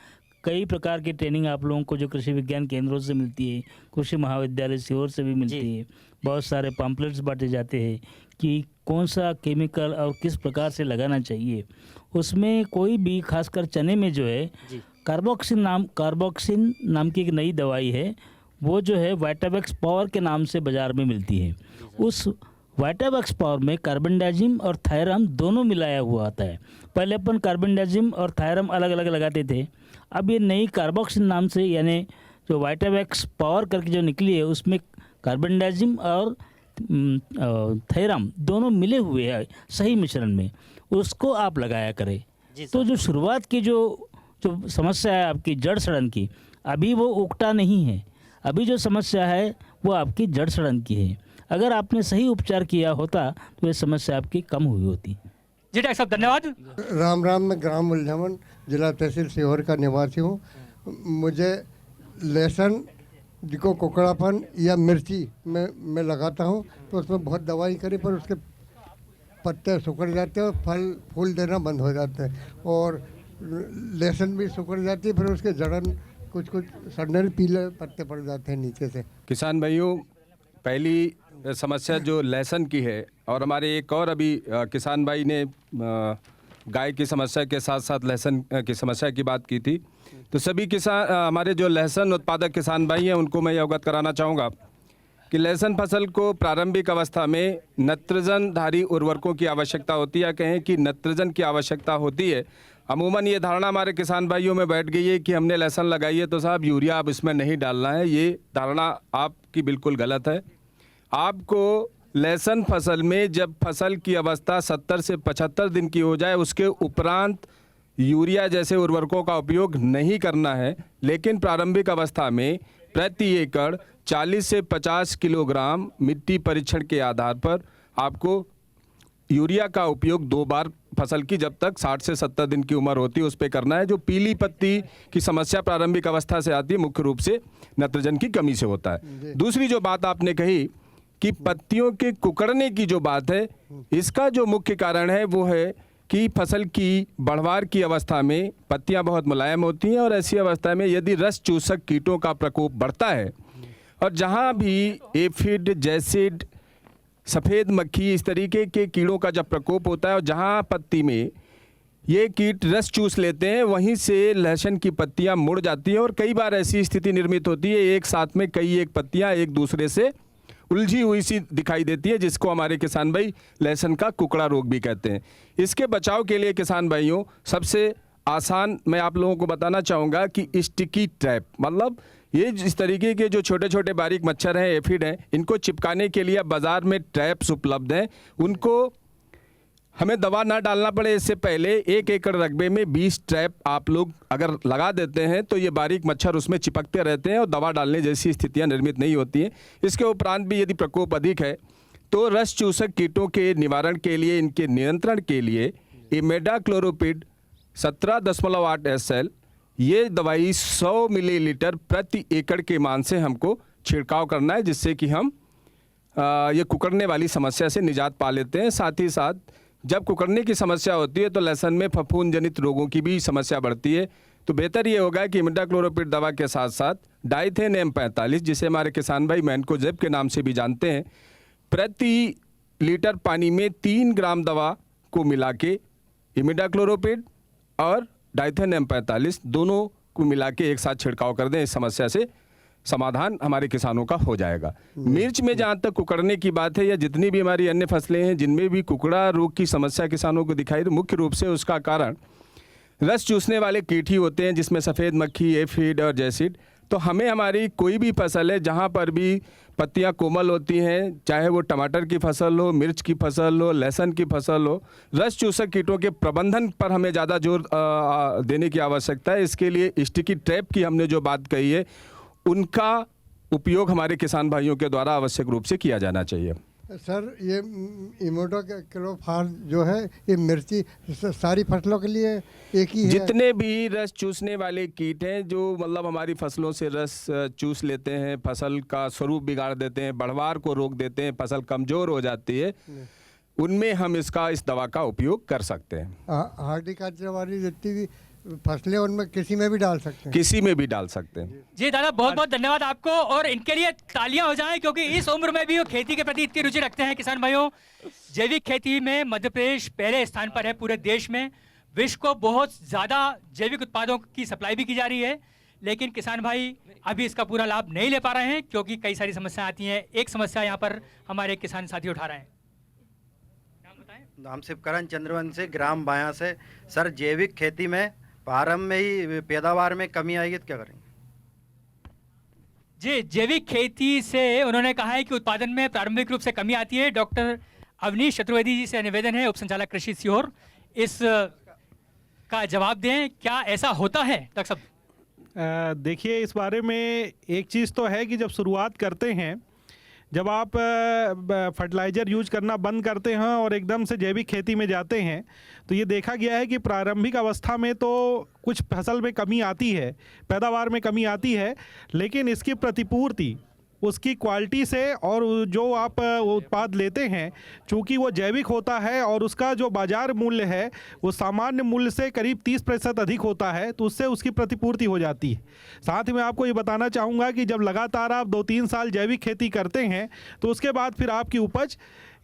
Speaker 16: कई प्रकार की ट्रेनिंग आप लोगों को जो कृषि विज्ञान केंद्रों से मिलती है, कृषि महाविद्यालय सीहोर से भी मिलती है, बहुत सारे पैम्पलेट्स बांटे जाते हैं कि कौन सा केमिकल और किस प्रकार से लगाना चाहिए। उसमें कोई भी, खासकर चने में जो है कार्बोक्सिन नाम की एक नई दवाई है, वो जो है वाइटावेक्स पावर के नाम से बाज़ार में मिलती है। उस वाइटावेक्स पावर में कार्बेंडाजिम और थायरम दोनों मिलाया हुआ आता है। पहले अपन कार्बेंडाजिम और थायरम अलग अलग लगाते थे, अब ये नई कार्बोक्सिन नाम से, यानी जो वाइटावेक्स पावर करके जो निकली है, उसमें कार्बेंडाजिम और थायरम दोनों मिले हुए हैं सही मिश्रण में, उसको आप लगाया करें। तो जो शुरुआत की जो समस्या है आपकी जड़ सड़न की, अभी वो उकटा नहीं है, अभी जो समस्या है वो आपकी जड़ सड़न की है। अगर आपने सही उपचार किया होता तो ये समस्या आपकी कम हुई होती।
Speaker 3: जी डॉक्टर साहब धन्यवाद।
Speaker 17: राम राम, मैं ग्राम उलझावन जिला तहसील सीहोर का निवासी हूँ। मुझे लहसुन जिसको कुकड़ापन या मिर्ची मैं लगाता हूँ तो उसमें बहुत दवाई करी पर उसके पत्ते सुखड़ जाते हैं और फल फूल देना बंद हो जाते हैं, और लहसुन भी सुखड़ जाती है, फिर उसके जड़न कुछ सड़ने पीले पत्ते पड़ जाते हैं नीचे से।
Speaker 7: किसान भाइयों, पहली समस्या जो लहसुन की है, और हमारे एक और अभी किसान भाई ने गाय की समस्या के साथ साथ लहसुन की समस्या की बात की थी, तो सभी किसान हमारे जो लहसुन उत्पादक किसान भाई हैं उनको मैं अवगत कराना चाहूँगा कि लहसुन फसल को प्रारंभिक अवस्था में नत्रजनधारी उर्वरकों की आवश्यकता होती है, कहें कि नत्रजन की आवश्यकता होती है। अमूमन ये धारणा हमारे किसान भाइयों में बैठ गई है कि हमने लहसुन लगाई है तो साहब यूरिया अब इसमें नहीं डालना है। ये धारणा आपकी बिल्कुल गलत है। आपको लहसुन फसल में जब फसल की अवस्था 70 से 75 दिन की हो जाए उसके उपरांत यूरिया जैसे उर्वरकों का उपयोग नहीं करना है, लेकिन प्रारंभिक अवस्था में प्रति एकड़ 40 से 50 किलोग्राम मिट्टी परीक्षण के आधार पर आपको यूरिया का उपयोग 2 बार फसल की जब तक 60 से 70 दिन की उम्र होती है उस पर करना है। जो पीली पत्ती की समस्या प्रारंभिक अवस्था से आती है मुख्य रूप से नत्रजन की कमी से होता है। दूसरी जो बात आपने कही कि पत्तियों के कुकड़ने की जो बात है, इसका जो मुख्य कारण है वो है कि फसल की बढ़वार की अवस्था में पत्तियां बहुत मुलायम होती हैं और ऐसी अवस्था में यदि रस चूसक कीटों का प्रकोप बढ़ता है और जहां भी एफिड, जैसिड, सफ़ेद मक्खी इस तरीके के कीड़ों का जब प्रकोप होता है और जहां पत्ती में ये कीट रस चूस लेते हैं वहीं से लहसुन की पत्तियां मुड़ जाती हैं और कई बार ऐसी स्थिति निर्मित होती है एक साथ में कई एक पत्तियां एक दूसरे से उलझी हुई सी दिखाई देती है, जिसको हमारे किसान भाई लहसुन का कुकड़ा रोग भी कहते हैं। इसके बचाव के लिए किसान भाइयों सबसे आसान मैं आप लोगों को बताना चाहूँगा कि स्टिकी ट्रैप, मतलब ये इस तरीके के जो छोटे छोटे बारीक मच्छर हैं, एफिड हैं, इनको चिपकाने के लिए बाज़ार में ट्रैप्स उपलब्ध हैं। उनको हमें दवा ना डालना पड़े इससे पहले 1 एकड़ रकबे में 20 ट्रैप आप लोग अगर लगा देते हैं तो ये बारीक मच्छर उसमें चिपकते रहते हैं और दवा डालने जैसी स्थितियां निर्मित नहीं होती हैं। इसके उपरांत भी यदि प्रकोप अधिक है तो रस चूसक कीटों के निवारण के लिए, इनके नियंत्रण के लिए इमेडाक्लोरोपिड 17.8 SL ये दवाई 100 मिलीलीटर प्रति एकड़ के मान से हमको छिड़काव करना है, जिससे कि हम ये कुकड़ने वाली समस्या से निजात पा लेते हैं। साथ ही साथ जब कुकड़ने की समस्या होती है तो लहसुन में फफूंद जनित रोगों की भी समस्या बढ़ती है, तो बेहतर ये होगा कि इमिडाक्लोरोपिड दवा के साथ साथ डाइथेन M45 जिसे हमारे किसान भाई मैनकोजेब के नाम से भी जानते हैं, प्रति लीटर पानी में 3 ग्राम दवा को मिला के इमिडाक्लोरोपिड और डाइथेन M45 दोनों को मिला के एक साथ छिड़काव कर दें। इस समस्या से समाधान हमारे किसानों का हो जाएगा। मिर्च में जहाँ तक कुकड़ने की बात है या जितनी भी हमारी अन्य फसलें हैं जिनमें भी कुकड़ा रोग की समस्या किसानों को दिखाई दे, मुख्य रूप से उसका कारण रस चूसने वाले कीट ही होते हैं, जिसमें सफ़ेद मक्खी, एफिड और जैसिड। तो हमें हमारी कोई भी फसल है जहाँ पर भी पत्तियाँ कोमल होती हैं, चाहे वो टमाटर की फसल हो, मिर्च की फसल हो, लहसुन की फसल हो, रस चूसक कीटों के प्रबंधन पर हमें ज़्यादा जोर देने की आवश्यकता है। इसके लिए स्टिकी ट्रैप की हमने जो बात कही है उनका उपयोग हमारे किसान भाइयों के द्वारा आवश्यक रूप से किया जाना चाहिए।
Speaker 17: सर ये इमिडाक्लोरोपिड जो है ये मिर्ची सारी फसलों के लिए एक ही है?
Speaker 7: जितने भी रस चूसने वाले कीट हैं जो मतलब हमारी फसलों से रस चूस लेते हैं, फसल का स्वरूप बिगाड़ देते हैं, बढ़वार को रोक देते हैं, फसल कमज़ोर हो जाती है, उनमें हम इस दवा का उपयोग कर सकते हैं।
Speaker 17: हार्टिकल्चर वाली जितनी भी फसलें उनमें किसी में भी डाल सकते हैं?
Speaker 7: किसी में भी डाल सकते हैं।
Speaker 3: जी दादा बहुत बहुत धन्यवाद आपको, और इनके लिए तालियां हो जाएं क्योंकि इस उम्र में भी वो खेती के प्रति इतनी रुचि रखते हैं। किसान भाइयों, जैविक खेती में मध्य प्रदेश पहले स्थान पर है पूरे देश में। विश्व को बहुत ज़्यादा जैविक उत्पादों की सप्लाई भी की जा रही है, लेकिन किसान भाई अभी इसका पूरा लाभ नहीं ले पा रहे हैं क्योंकि कई सारी समस्याएं आती हैं। एक समस्या यहाँ पर हमारे किसान साथी उठा रहे हैं।
Speaker 18: नाम शिवकरण चंद्रवंशी, ग्राम बाया से। सर जैविक खेती में प्रारंभ में ही पैदावार में कमी आएगी तो क्या करेंगे?
Speaker 3: जी, जैविक खेती से उन्होंने कहा है कि उत्पादन में प्रारंभिक रूप से कमी आती है। डॉक्टर अवनीश चतुर्वेदी जी से निवेदन है, उप संचालक कृषि सीहोर, इस का जवाब दें, क्या ऐसा होता है डॉक्टर साहब?
Speaker 11: देखिए इस बारे में एक चीज़ तो है कि जब शुरुआत करते हैं जब आप फर्टिलाइज़र यूज करना बंद करते हैं और एकदम से जैविक खेती में जाते हैं तो ये देखा गया है कि प्रारंभिक अवस्था में तो कुछ फसल में कमी आती है, पैदावार में कमी आती है, लेकिन इसकी प्रतिपूर्ति उसकी क्वालिटी से और जो आप उत्पाद लेते हैं, चूँकि वो जैविक होता है और उसका जो बाज़ार मूल्य है वो सामान्य मूल्य से करीब 30% अधिक होता है, तो उससे उसकी प्रतिपूर्ति हो जाती है। साथ ही मैं आपको ये बताना चाहूँगा कि जब लगातार आप 2-3 साल जैविक खेती करते हैं तो उसके बाद फिर आपकी उपज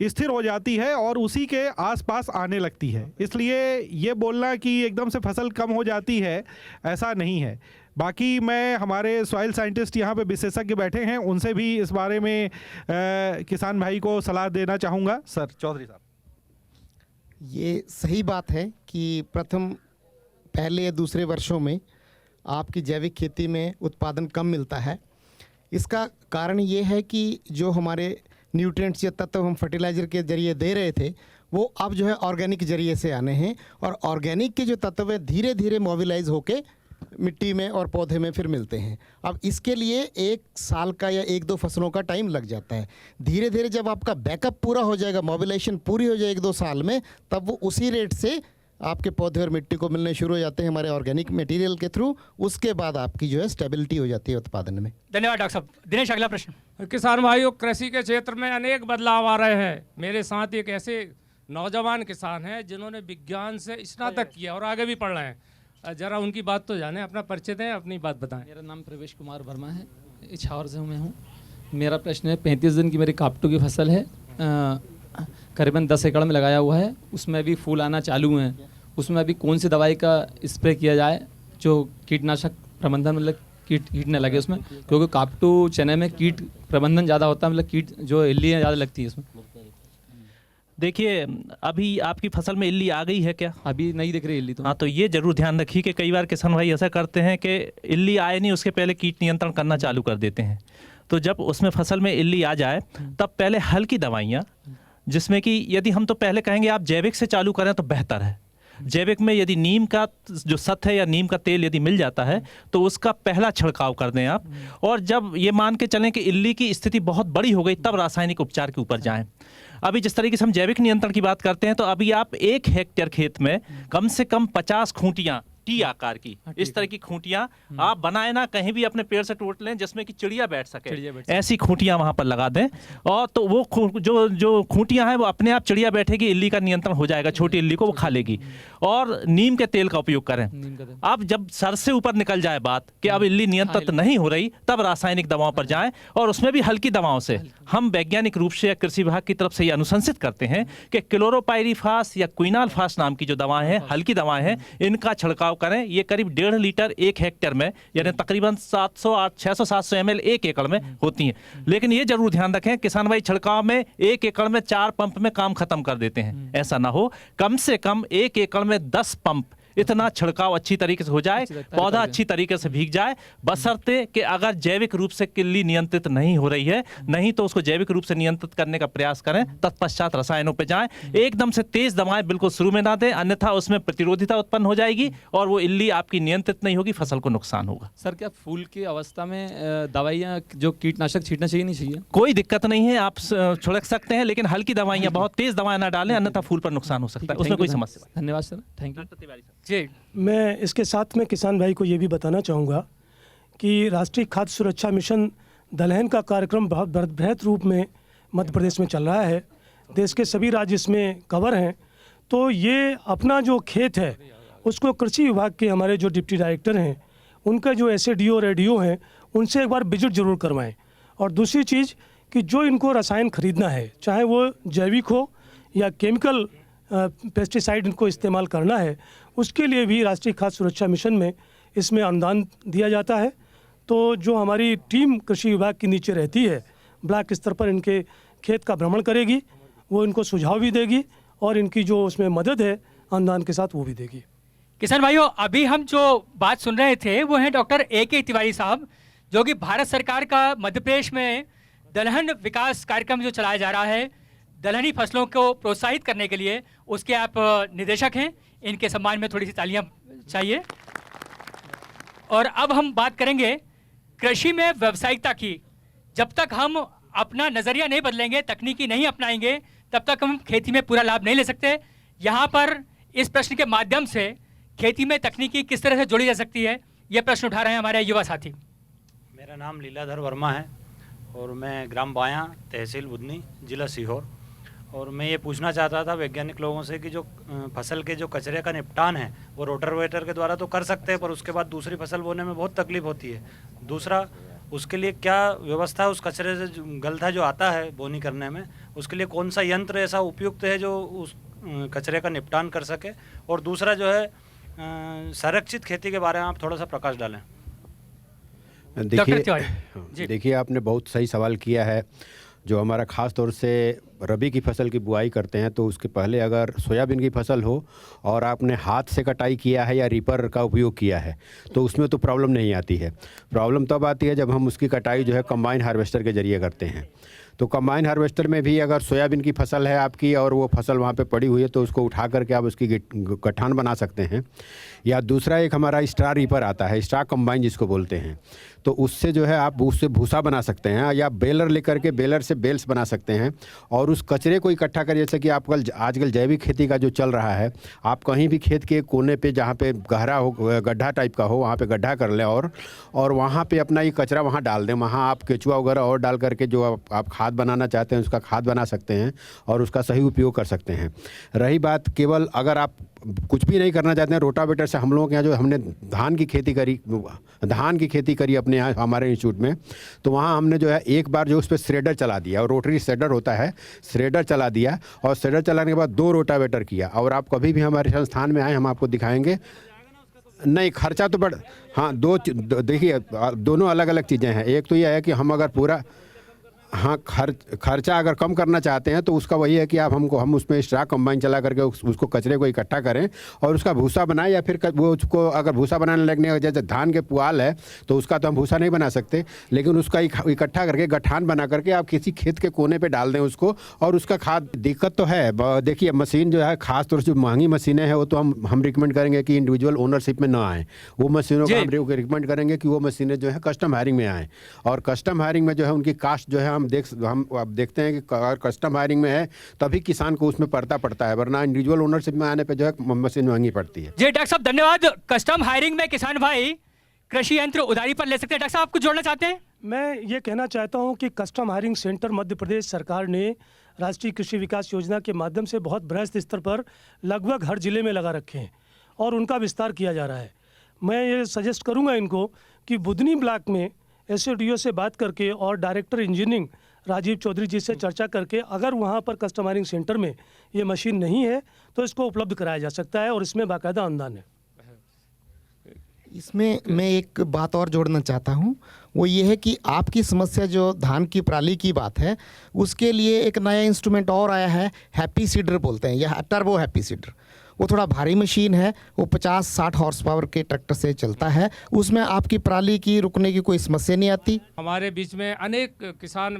Speaker 11: स्थिर हो जाती है और उसी के आसपास आने लगती है। इसलिए ये बोलना कि एकदम से फसल कम हो जाती है, ऐसा नहीं है। बाकी मैं हमारे सॉइल साइंटिस्ट यहाँ पे विशेषज्ञ बैठे हैं, उनसे भी इस बारे में किसान भाई को सलाह देना चाहूँगा। सर चौधरी साहब,
Speaker 19: ये सही बात है कि पहले या दूसरे वर्षों में आपकी जैविक खेती में उत्पादन कम मिलता है। इसका कारण ये है कि जो हमारे न्यूट्रिएंट्स या तत्व हम फर्टिलाइज़र के ज़रिए दे रहे थे वो अब जो है ऑर्गेनिक ज़रिए से आने हैं, और ऑर्गेनिक के जो तत्व है धीरे धीरे मोबिलाइज होके मिट्टी में और पौधे में फिर मिलते हैं। अब इसके लिए 1 साल का या 1-2 फसलों का टाइम लग जाता है। धीरे धीरे जब आपका बैकअप पूरा हो जाएगा, मोबिलाइजेशन पूरी हो जाएगी 1-2 साल में, तब वो उसी रेट से आपके पौधे और मिट्टी को मिलने शुरू हो जाते हैं हमारे ऑर्गेनिक मटेरियल के थ्रू। उसके बाद आपकी जो है स्टेबिलिटी हो जाती है उत्पादन में।
Speaker 3: धन्यवाद डॉक्टर साहब। दिनेश, अगला प्रश्न।
Speaker 6: किसान भाइयों, कृषि के क्षेत्र में अनेक बदलाव आ रहे हैं। मेरे साथ एक ऐसे नौजवान किसान हैं जिन्होंने विज्ञान से स्नातक किया और आगे भी पढ़ रहे हैं। जरा उनकी बात तो जाने, अपना परिचय दें, अपनी बात बताएं।
Speaker 20: मेरा नाम प्रवेश कुमार वर्मा है, इछावर से मैं हूँ। मेरा प्रश्न है, 35 दिन की मेरी कापटू की फसल है, करीबन 10 एकड़ में लगाया हुआ है। उसमें अभी फूल आना चालू हैं। उसमें अभी कौन सी दवाई का स्प्रे किया जाए जो कीटनाशक प्रबंधन, मतलब कीट न लगे उसमें, क्योंकि कापटू चने में कीट प्रबंधन ज़्यादा होता है, मतलब कीट जो इल्लियाँ ज़्यादा लगती है इसमें।
Speaker 9: देखिए, अभी आपकी फसल में इल्ली आ गई है क्या?
Speaker 20: अभी नहीं दिख रही इल्ली तो।
Speaker 9: हाँ, तो ये जरूर ध्यान रखिए कि कई बार किसान भाई ऐसा करते हैं कि इल्ली आए नहीं उसके पहले कीट नियंत्रण करना चालू कर देते हैं। तो जब उसमें फसल में इल्ली आ जाए तब पहले हल्की दवाइयाँ, जिसमें कि यदि हम तो पहले कहेंगे आप जैविक से चालू करें तो बेहतर है। जैविक में यदि नीम का जो सत्व है या नीम का तेल यदि मिल जाता है तो उसका पहला छिड़काव कर दें आप। और जब ये मान के चलें कि इल्ली की स्थिति बहुत बड़ी हो गई तब रासायनिक उपचार के ऊपर जाएं। अभी जिस तरीके से हम जैविक नियंत्रण की बात करते हैं तो अभी आप 1 हेक्टेयर खेत में कम से कम 50 खूंटियाँ टी आकार की, इस तरह की खूंटियाँ आप बनाए ना, कहीं भी अपने पेड़ से टूट लें जिसमें कि चिड़िया बैठ सके, ऐसी खूंटियाँ वहाँ पर लगा दें। और तो वो जो खूंटियाँ हैं वो अपने आप चिड़िया बैठेगी, इल्ली का नियंत्रण हो जाएगा, छोटी इल्ली को वो खा लेगी। और नीम के तेल का उपयोग करें। अब जब सर से ऊपर निकल जाए बात कि अब इल्ली नियंत्रित नहीं हो रही, तब रासायनिक दवाओं पर जाएं, और उसमें भी हल्की दवाओं से। हम वैज्ञानिक रूप से कृषि विभाग की तरफ से ये अनुशंसित करते हैं कि क्लोरोपाइरीफास या क्विनालफास नाम की जो दवाएं हैं, हल्की दवाएं हैं, इनका छिड़काव करें। ये करीब 1.5 लीटर 1 हेक्टेयर में, यानी तकरीबन 600-700 ml 1 एकड़ में होती हैं। लेकिन ये जरूर ध्यान रखें किसान भाई, छिड़काव में 1 एकड़ में 4 पंप में काम खत्म कर देते हैं, ऐसा ना हो। कम से कम 1 एकड़ में 10 पंप, इतना छिड़काव अच्छी तरीके से हो जाए, पौधा अच्छी तरीके से भीग जाए, बशर्ते कि अगर जैविक रूप से इल्ली नियंत्रित नहीं हो रही है, नहीं तो उसको जैविक रूप से नियंत्रित करने का प्रयास करें, तत्पश्चात रसायनों पे जाएं। एकदम से तेज दवाएं बिल्कुल शुरू में ना दें, अन्यथा उसमें प्रतिरोधिता उत्पन्न हो जाएगी और वो इल्ली आपकी नियंत्रित नहीं होगी, फसल को नुकसान होगा।
Speaker 20: सर, क्या फूल की अवस्था में दवाइयाँ जो कीटनाशक छींटना चाहिए नहीं चाहिए?
Speaker 9: कोई दिक्कत नहीं है, आप छिड़क सकते हैं, लेकिन हल्की दवाइयाँ, बहुत तेज दवाएं ना डालें, अन्यथा फूल पर नुकसान हो सकता है, उसमें कोई समस्या।
Speaker 20: धन्यवाद सर, थैंक यू।
Speaker 3: जी,
Speaker 21: मैं इसके साथ में किसान भाई को ये भी बताना चाहूँगा कि राष्ट्रीय खाद्य सुरक्षा मिशन दलहन का कार्यक्रम बहुत बृहत रूप में मध्य प्रदेश में चल रहा है। देश के सभी राज्य इसमें कवर हैं। तो ये अपना जो खेत है उसको कृषि विभाग के हमारे जो डिप्टी डायरेक्टर हैं, उनका जो SADO और ADO हैं, उनसे एक बार विजिट जरूर करवाएं। और दूसरी चीज़ कि जो इनको रसायन खरीदना है, चाहे वो जैविक हो या केमिकल पेस्टिसाइड इनको इस्तेमाल करना है, उसके लिए भी राष्ट्रीय खाद्य सुरक्षा मिशन में इसमें अनुदान दिया जाता है। तो जो हमारी टीम कृषि विभाग के नीचे रहती है, ब्लॉक स्तर पर इनके खेत का भ्रमण करेगी, वो इनको सुझाव भी देगी और इनकी जो उसमें मदद है अनुदान के साथ वो भी देगी।
Speaker 3: किसान भाइयों, अभी हम जो बात सुन रहे थे वो हैं डॉक्टर AK तिवारी साहब, जो कि भारत सरकार का मध्य प्रदेश में दलहन विकास कार्यक्रम जो चलाया जा रहा है, दलहनी फसलों को प्रोत्साहित करने के लिए, उसके आप निदेशक हैं। इनके सम्मान में थोड़ी सी तालियां चाहिए। और अब हम बात करेंगे कृषि में व्यावसायिकता की। जब तक हम अपना नज़रिया नहीं बदलेंगे, तकनीकी नहीं अपनाएंगे, तब तक हम खेती में पूरा लाभ नहीं ले सकते। यहाँ पर इस प्रश्न के माध्यम से खेती में तकनीकी किस तरह से जोड़ी जा सकती है, ये प्रश्न उठा रहे हैं हमारे युवा साथी।
Speaker 2: मेरा नाम लीलाधर वर्मा है और मैं ग्राम बायां, तहसील बुधनी, जिला सीहोर। और मैं ये पूछना चाहता था वैज्ञानिक लोगों से कि जो फसल के जो कचरे का निपटान है वो रोटावेटर के द्वारा तो कर सकते हैं, पर उसके बाद दूसरी फसल बोने में बहुत तकलीफ होती है। दूसरा, उसके लिए क्या व्यवस्था है? उस कचरे से गलधा जो आता है बोनी करने में, उसके लिए कौन सा यंत्र ऐसा उपयुक्त है जो उस कचरे का निपटान कर सके? और दूसरा जो है संरक्षित खेती के बारे में आप थोड़ा सा प्रकाश डालें।
Speaker 22: देखिए आपने बहुत सही सवाल किया है। जो हमारा ख़ास तौर से रबी की फसल की बुआई करते हैं तो उसके पहले अगर सोयाबीन की फसल हो और आपने हाथ से कटाई किया है या रीपर का उपयोग किया है तो उसमें तो प्रॉब्लम नहीं आती है। प्रॉब्लम तब आती है जब हम उसकी कटाई जो है कंबाइन हार्वेस्टर के ज़रिए करते हैं। तो कंबाइन हार्वेस्टर में भी अगर सोयाबीन की फसल है आपकी और वो फसल वहाँ पे पड़ी हुई है तो उसको उठा करके आप उसकी गठान बना सकते हैं। या दूसरा एक हमारा स्ट्रा रीपर आता है, स्ट्रा कंबाइन जिसको बोलते हैं, तो उससे जो है आप उससे भूसा बना सकते हैं या बेलर लेकर के बेलर से बेल्स बना सकते हैं और उस कचरे को इकट्ठा कर, जैसे कि आजकल जैविक खेती का जो चल रहा है, आप कहीं भी खेत के कोने पे जहाँ पे गहरा हो, गड्ढा टाइप का हो, वहाँ पे गड्ढा कर लें और वहाँ पे अपना ये कचरा वहाँ डाल दें। वहाँ आप केचुआ वगैरह और डाल करके जो आप खाद बनाना चाहते हैं उसका खाद बना सकते हैं और उसका सही उपयोग कर सकते हैं। रही बात केवल अगर आप कुछ भी नहीं करना चाहते हैं, रोटावेटर से हम लोगों के यहाँ जो हमने धान की खेती करी अपने यहाँ हमारे इंस्टीट्यूट में, तो वहाँ हमने जो है एक बार जो उस पर श्रेडर चला दिया और रोटरी श्रेडर होता है, श्रेडर चला दिया और श्रेडर चलाने के बाद 2 रोटावेटर किया। और आप कभी भी हमारे संस्थान में आए हम आपको दिखाएंगे। नहीं खर्चा तो हाँ देखिए दोनों अलग अलग चीज़ें हैं। एक तो यह है कि हम अगर पूरा खर्चा अगर कम करना चाहते हैं तो उसका वही है कि हम उसमें स्ट्रा कंबाइन चला करके उसको कचरे को इकट्ठा करें और उसका भूसा बनाएं, या फिर वो उसको अगर भूसा बनाने लगने जैसे धान के पुआल है तो उसका तो हम भूसा नहीं बना सकते, लेकिन उसका इकट्ठा करके गठान बना करके आप किसी खेत के कोने पे डाल दें उसको और उसका खाद। दिक्कत तो है, देखिए मशीन जो है खास तौर से जो महंगी मशीनें हैं वो तो हम रिकमेंड करेंगे कि इंडिविजुअल ओनरशिप में ना आए। वो मशीनों को हम रिकमेंड करेंगे कि वो मशीनें जो है कस्टम हायरिंग में आएँ और कस्टम हायरिंग में जो है उनकी कास्ट जो है हम अब देखते हैं कि अगर कस्टम हायरिंग में है तभी किसान को उसमें पड़ता है, वरना इंडिविजुअल ओनरशिप में आने पे जो है मशीन महंगी पड़ती है।
Speaker 3: जी डॉक्टर साहब धन्यवाद। कस्टम हायरिंग में किसान भाई कृषि यंत्र उधारी पर ले सकते हैं। डॉक्टर साहब आप कुछ जोड़ना चाहते हैं?
Speaker 21: मैं ये कहना चाहता हूँ कि custom hiring centre Madhya Pradesh सरकार ने राष्ट्रीय कृषि विकास योजना के माध्यम से बहुत बृहद स्तर पर लगभग हर जिले में लगा रखे हैं और उनका विस्तार किया जा रहा है। मैं ये सजेस्ट करूँगा इनको कि बुधनी ब्लॉक में SODO से बात करके और डायरेक्टर इंजीनियरिंग राजीव चौधरी जी से चर्चा करके अगर वहाँ पर कस्टम हायरिंग सेंटर में ये मशीन नहीं है तो इसको उपलब्ध कराया जा सकता है और इसमें बाकायदा अनुदान है।
Speaker 19: इसमें मैं एक बात और जोड़ना चाहता हूँ, वो ये है कि आपकी समस्या जो धान की पराली की बात है उसके लिए एक नया इंस्ट्रूमेंट और आया है, हैप्पी सीडर बोलते हैं या टर्बो हैप्पी सीडर। वो थोड़ा भारी मशीन है, वो 50-60 हॉर्स पावर के ट्रैक्टर से चलता है। उसमें आपकी पराली की रुकने की कोई समस्या नहीं आती।
Speaker 6: हमारे बीच में अनेक किसान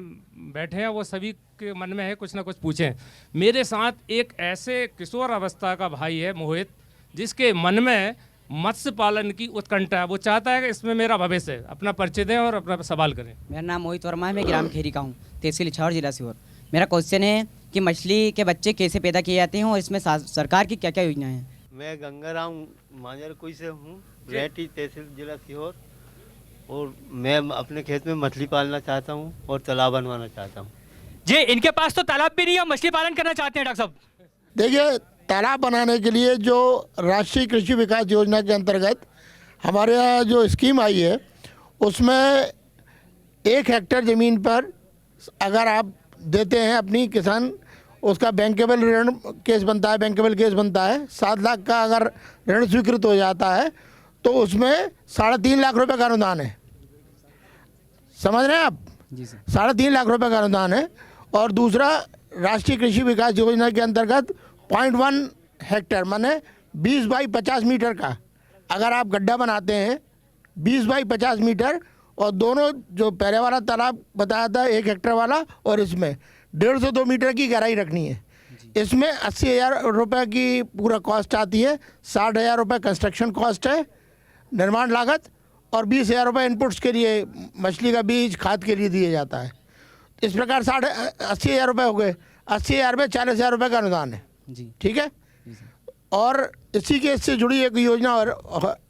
Speaker 6: बैठे हैं, वो सभी के मन में है कुछ ना कुछ पूछें। मेरे साथ एक ऐसे किशोर अवस्था का भाई है मोहित, जिसके मन में मत्स्य पालन की उत्कंठा है। वो चाहता है कि इसमें मेरा भविष्य है। अपना परिचय दें और अपना सवाल करें।
Speaker 23: मेरा नाम मोहित वर्मा है, मैं ग्राम खेरी का हूँ, तहसील इछावर, जिला सीहोर। मेरा क्वेश्चन है कि मछली के बच्चे कैसे पैदा किए जाते हैं और इसमें सरकार की क्या क्या योजनाएं हैं?
Speaker 24: मैं गंगाराम मांजरकुई से हूँ, रेटी तहसील, जिला सीहोर, और मैं अपने खेत में मछली पालना चाहता हूँ और तालाब बनवाना चाहता हूँ।
Speaker 3: जी इनके पास तो तालाब भी नहीं है, मछली पालन करना चाहते हैं। डॉक्टर साहब
Speaker 25: देखिए, तालाब बनाने के लिए जो राष्ट्रीय कृषि विकास योजना के अंतर्गत हमारे यहाँ जो स्कीम आई है उसमें 1 हेक्टेयर ज़मीन पर अगर आप देते हैं अपनी किसान, उसका बैंकेबल ऋण केस बनता है, बैंकेबल केस बनता है। 7 लाख का अगर ऋण स्वीकृत हो जाता है तो उसमें 3.5 लाख रुपए का अनुदान है। समझ रहे हैं आप?
Speaker 23: जी सर।
Speaker 25: 3.5 लाख रुपए का अनुदान है। और दूसरा, राष्ट्रीय कृषि विकास योजना के अंतर्गत 0.1 हेक्टेयर माने 20 बाई 50 मीटर का अगर आप गड्ढा बनाते हैं 20 बाई 50 मीटर, और दोनों जो पहले वाला तालाब बताया था 1 हेक्टेयर वाला और इसमें 1.5 से 2 मीटर की गहराई रखनी है। इसमें 80,000 रुपये की पूरा कॉस्ट आती है। 60,000 रुपये कंस्ट्रक्शन कॉस्ट है, निर्माण लागत, और 20,000 रुपये इनपुट्स के लिए, मछली का बीज, खाद के लिए दिया जाता है। इस प्रकार 80,000 रुपये हो गए। 80,000 में 40,000 रुपये का अनुदान है
Speaker 23: जी।
Speaker 25: ठीक है। और इसी के इससे जुड़ी एक योजना और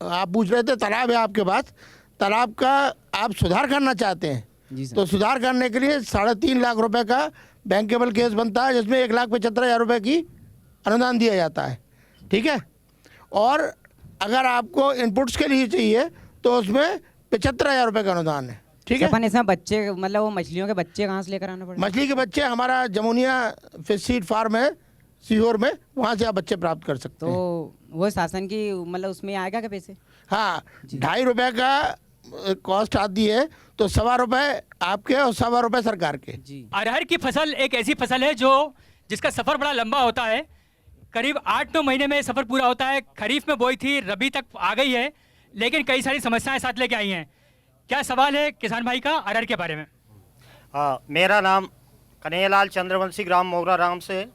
Speaker 25: आप पूछ रहे थे, तालाब है आपके पास, तालाब का आप सुधार करना चाहते हैं तो सुधार करने के लिए 3.5 लाख रुपए का बैंकेबल केस बनता है, जिसमें 1,75,000 रुपये की अनुदान दिया जाता है ठीक है। और अगर आपको इनपुट्स के लिए चाहिए तो उसमें 75,000 रुपये का अनुदान है ठीक है।
Speaker 23: अपन इसमें बच्चे मतलब वो मछलियों के बच्चे कहाँ से लेकर आना पड़ेगा?
Speaker 25: मछली के बच्चे हमारा जमुनिया फिश सीड फार्म है सीहोर में, वहाँ से आप बच्चे प्राप्त कर सकते हैं।
Speaker 23: तो वो शासन की मतलब उसमें आएगा क्या पैसे?
Speaker 25: हाँ, 2.5 रुपये का कॉस्ट आती है, तो 1.25 रुपये आपके और 1.25 रुपये सरकार के।
Speaker 3: अरहर की फसल एक ऐसी फसल है जो जिसका सफ़र बड़ा लंबा होता है, करीब 8-9 महीने में सफ़र पूरा होता है। खरीफ में बोई थी, रबी तक आ गई है, लेकिन कई सारी समस्याएं साथ लेके आई हैं। क्या सवाल है किसान भाई का अरहर के बारे में?
Speaker 1: हाँ, मेरा नाम कन्हैयालाल चंद्रवंशी, ग्राम मोगरा राम से।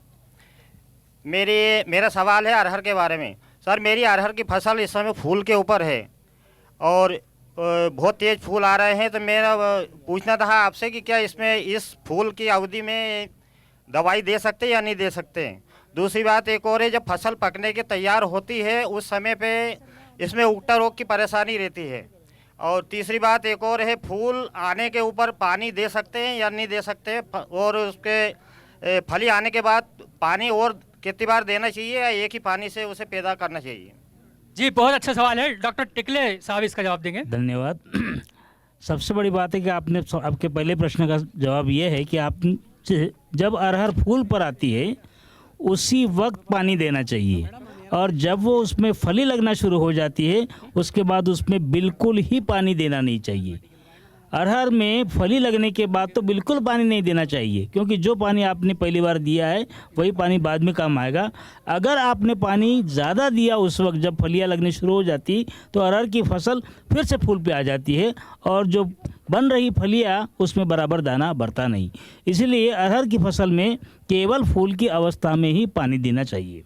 Speaker 1: मेरा सवाल है अरहर के बारे में। सर, मेरी अरहर की फसल इस समय फूल के ऊपर है और बहुत तेज़ फूल आ रहे हैं, तो मेरा पूछना था आपसे कि क्या इसमें इस फूल की अवधि में दवाई दे सकते हैं या नहीं दे सकते हैं। दूसरी बात एक और है, जब फसल पकने के तैयार होती है उस समय पे इसमें उगटा रोग की परेशानी रहती है। और तीसरी बात एक और है, फूल आने के ऊपर पानी दे सकते हैं या नहीं दे सकते, और उसके फली आने के बाद पानी और कितनी बार देना चाहिए या एक ही पानी से उसे पैदा करना चाहिए?
Speaker 3: जी, बहुत अच्छा सवाल है। डॉक्टर टिकले साहब इसका जवाब देंगे।
Speaker 16: धन्यवाद। सबसे बड़ी बात है कि आपके पहले प्रश्न का जवाब ये है कि आप जब अरहर फूल पर आती है उसी वक्त पानी देना चाहिए, और जब वो उसमें फली लगना शुरू हो जाती है उसके बाद उसमें बिल्कुल ही पानी देना नहीं चाहिए। अरहर में फली लगने के बाद तो बिल्कुल पानी नहीं देना चाहिए, क्योंकि जो पानी आपने पहली बार दिया है वही पानी बाद में काम आएगा। अगर आपने पानी ज़्यादा दिया उस वक्त जब फलियाँ लगनी शुरू हो जाती तो अरहर की फसल फिर से फूल पे आ जाती है और जो बन रही फलियाँ उसमें बराबर दाना बढ़ता नहीं। इसीलिए अरहर की फसल में केवल फूल की अवस्था में ही पानी देना चाहिए।